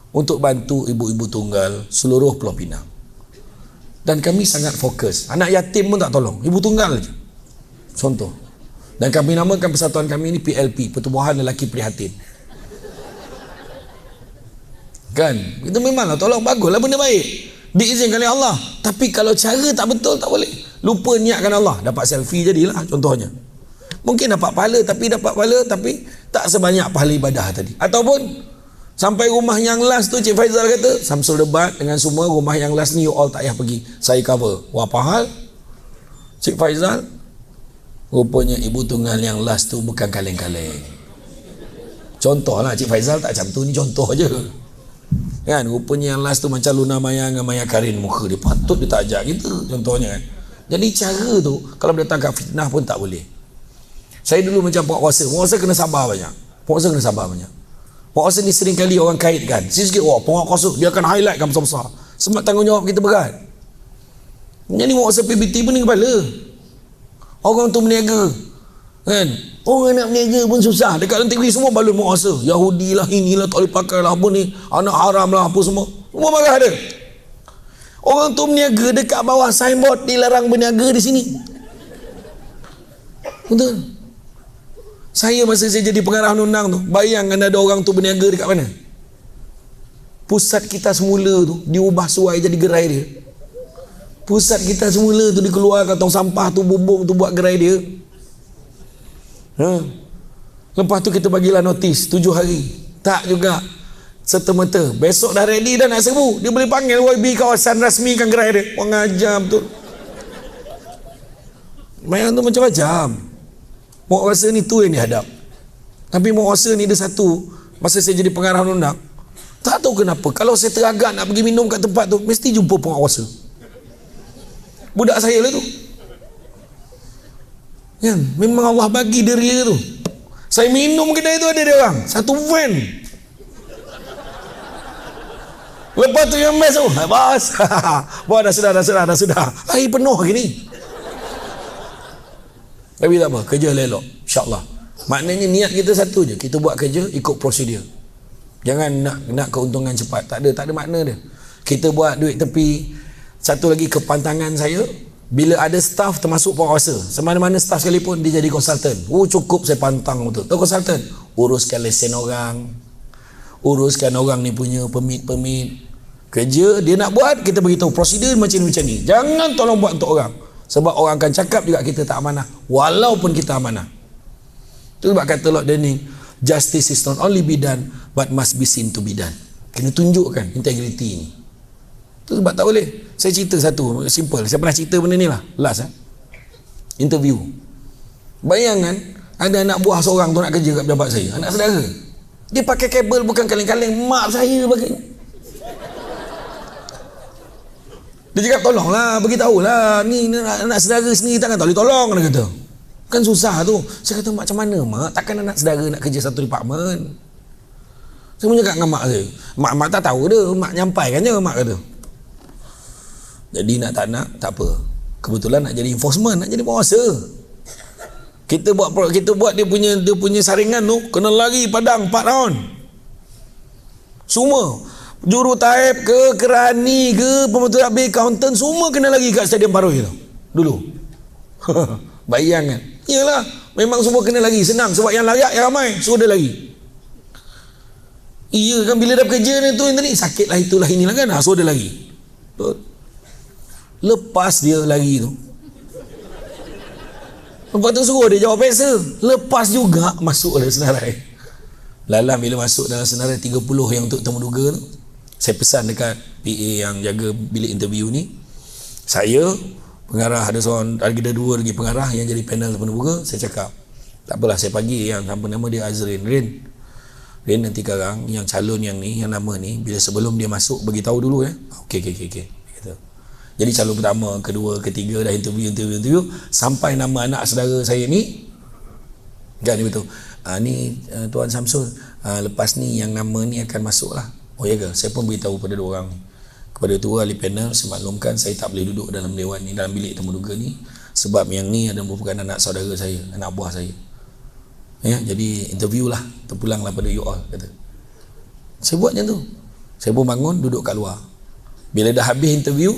untuk bantu ibu-ibu tunggal seluruh Pulau Pinang, dan kami sangat fokus, anak yatim pun tak tolong, ibu tunggal je contoh. Dan kami namakan persatuan kami ni PLP, Pertubuhan Lelaki Prihatin kan. Itu memanglah tolong, baguslah, benda baik, diizinkan oleh Allah. Tapi kalau cara tak betul, tak boleh. Lupa niatkan Allah, dapat selfie jadilah contohnya. Mungkin dapat pahala tapi tak sebanyak pahala ibadah tadi. Ataupun sampai rumah yang last tu, Cik Faizal kata, Samsul debat dengan semua, rumah yang last ni you all tak payah pergi, saya cover. Wah, apa hal Cik Faizal? Rupanya ibu tunggal yang last tu bukan kaleng-kaleng. Contoh lah, Cik Faizal tak macam tu, ni contoh je kan. Rupanya yang last tu macam Luna Maya dengan Maya Karin, muka dia patut dia tak ajak kita contohnya kan. Jadi cara tu kalau datang kat fitnah pun tak boleh. Saya dulu macam penguatkuasa kena sabar banyak. Penguatkuasa kena sabar banyak. Penguatkuasa ni sering kali orang kaitkan sikit, wah penguatkuasa dia akan highlightkan besar-besar sebab tanggungjawab kita berat. Jadi penguatkuasa PBT pun ni kepala, orang tu berniaga kan, orang nak berniaga pun susah. Dekat negeri semua balun penguatkuasa, Yahudi lah, inilah tak boleh pakai lah, apa ni, anak haram lah, apa semua marah ada. Orang tu berniaga dekat bawah signboard dilarang berniaga di sini. Betul. Saya masa saya jadi pengarah undang tu, bayangkan ada orang tu berniaga dekat mana? Pusat kita semula tu diubah suai jadi gerai dia. Pusat kita semula tu dikeluarkan tong sampah tu, bumbung tu buat gerai dia. Lepas tu kita bagilah notis 7 hari. Tak juga serta-merta besok dah ready dah nak serbu, dia boleh panggil YB kawasan rasmikan gerai dia. Orang ajar betul. Main tu macam-macam. Penguatkuasa ni tu yang dihadap. Tapi penguatkuasa ni ada satu, masa saya jadi pengarah undang, Tak tahu kenapa, kalau saya teragak nak pergi minum kat tempat tu, mesti jumpa penguasa. Budak saya lah tu. Kan? Memang Allah bagi dia tu. Saya minum kedai tu ada dia orang. Satu van. Lepas tu yang best tu, bos. Bos dah sudah. Air penuh gini. Tapi tak apa, kerja elok. InsyaAllah. Maknanya niat kita satu je. Kita buat kerja ikut prosedur. Jangan nak keuntungan cepat. Tak ada makna dia. Kita buat duit tepi. Satu lagi kepantangan saya, bila ada staff termasuk penguasa, semana-mana staff sekalipun dia jadi konsultan. Cukup saya pantang betul. Tahu konsultan? Uruskan lesen orang. Uruskan orang ni punya permit. Kerja dia nak buat, kita beritahu prosedur macam ni. Jangan tolong buat untuk orang. Sebab orang akan cakap juga kita tak amanah. Walaupun kita amanah. Itu sebab kata Lord Denning, justice is not only be done, but must be seen to be done. Kena tunjukkan integriti ni. Itu sebab tak boleh. Saya cerita satu, simple. Saya pernah cerita benda ni lah. Last interview. Bayangkan, ada anak buah seorang tu nak kerja kat pejabat saya. Anak saudara. Dia pakai kabel bukan kaleng-kaleng. Mak saya pakai. Dia cakap, tolonglah, beritahulah. Ni anak saudara sendiri takkan tak boleh tolong. Dia kata. Kan susah tu. Saya kata, macam mana mak? Takkan anak saudara nak kerja satu department. Saya pun cakap dengan mak saya. Mak tak tahu dia. Mak nyampaikan je, mak kata. Jadi nak tak nak, tak apa. Kebetulan nak jadi enforcement, nak jadi penguasa. Kita buat dia punya saringan tu, kena lari padang 4 tahun. Semua. Juru taib ke, kerani ke, pembetul bil accountant, semua kena lari kat Stadium Paroi tu. Dulu. Bayangkan. Iyalah, memang semua kena lari. Senang, sebab yang layak yang ramai, suruh dia lari. Iya kan, bila dah bekerja ni tu, ni sakit lah, itulah, inilah kan, suruh dia lari. Lepas dia lari tu, lepas tu suruh dia jawab peksa. Lepas juga masuk dalam senarai. Lalang bila masuk dalam senarai 30 yang untuk temuduga tu, saya pesan dekat PA yang jaga bilik interview ni, saya, pengarah, ada dua lagi pengarah yang jadi panel temuduga. Saya cakap, tak apalah, saya panggil yang apa nama dia, Azrin. Rin nanti sekarang yang calon yang ni, yang nama ni, bila sebelum dia masuk beritahu dulu Okey. Jadi calon pertama, kedua, ketiga dah interview sampai nama anak saudara saya ni. Kan dia betul. Ni Tuan Samsul, lepas ni yang nama ni akan masuk lah. Oh ya ke? Saya pun beritahu pada dua orang ni. Kepada tu ahli panel, semaklumkan saya tak boleh duduk dalam dewan ni, dalam bilik temuduga ni, sebab yang ni ada merupakan anak saudara saya, anak buah saya. Ya, jadi interview lah, terpulanglah pada you all, kata. Saya buat macam tu. Saya pun bangun, duduk kat luar. Bila dah habis interview,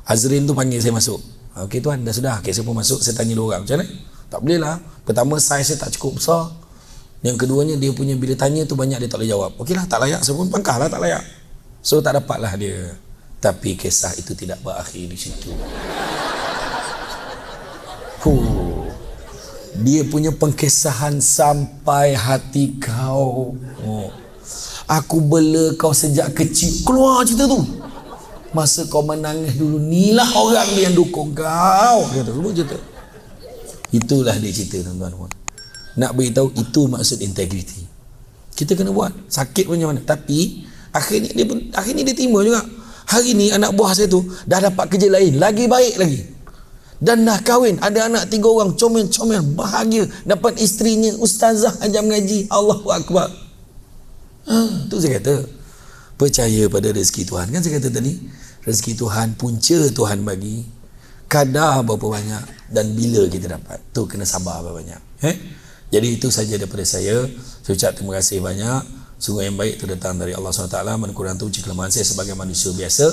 Azrin tu panggil saya masuk. Okey tuan, dah sudah. Okey, saya pun masuk, saya tanya dua orang. Macam mana? Tak boleh lah. Pertama, saiz saya tak cukup besar. Yang keduanya, dia punya bila tanya tu banyak dia tak boleh jawab. Okey lah, tak layak. Saya pun pangkah lah, tak layak. So, tak dapat lah dia. Tapi kisah itu tidak berakhir di situ. Dia punya pengkisahan sampai hati kau. Aku bela kau sejak kecil. Keluar cerita tu. Masa kau menangis dulu, inilah orang dia yang dukung kau. Kata, semua cerita. Itulah dia cerita, tuan-tuan. Nak beritahu, itu maksud integriti. Kita kena buat. Sakit pun macam mana. Tapi, akhirnya dia terima juga. Hari ni, anak buah saya tu, dah dapat kerja lain. Lagi baik lagi. Dan dah kahwin. Ada anak 3 orang. Comel-comel. Bahagia. Dapat isterinya. Ustazah ajar mengaji. Allahu Akbar. Tu saya kata. Percaya pada rezeki Tuhan. Kan saya kata tadi, rezeki Tuhan, punca Tuhan bagi, kadar berapa banyak dan bila kita dapat, tu kena sabar berapa banyak. Jadi itu saja daripada saya. Saya ucap terima kasih banyak. Sungguh yang baik itu datang dari Allah SWT. Mana kurang tu kelemahan saya sebagai manusia biasa.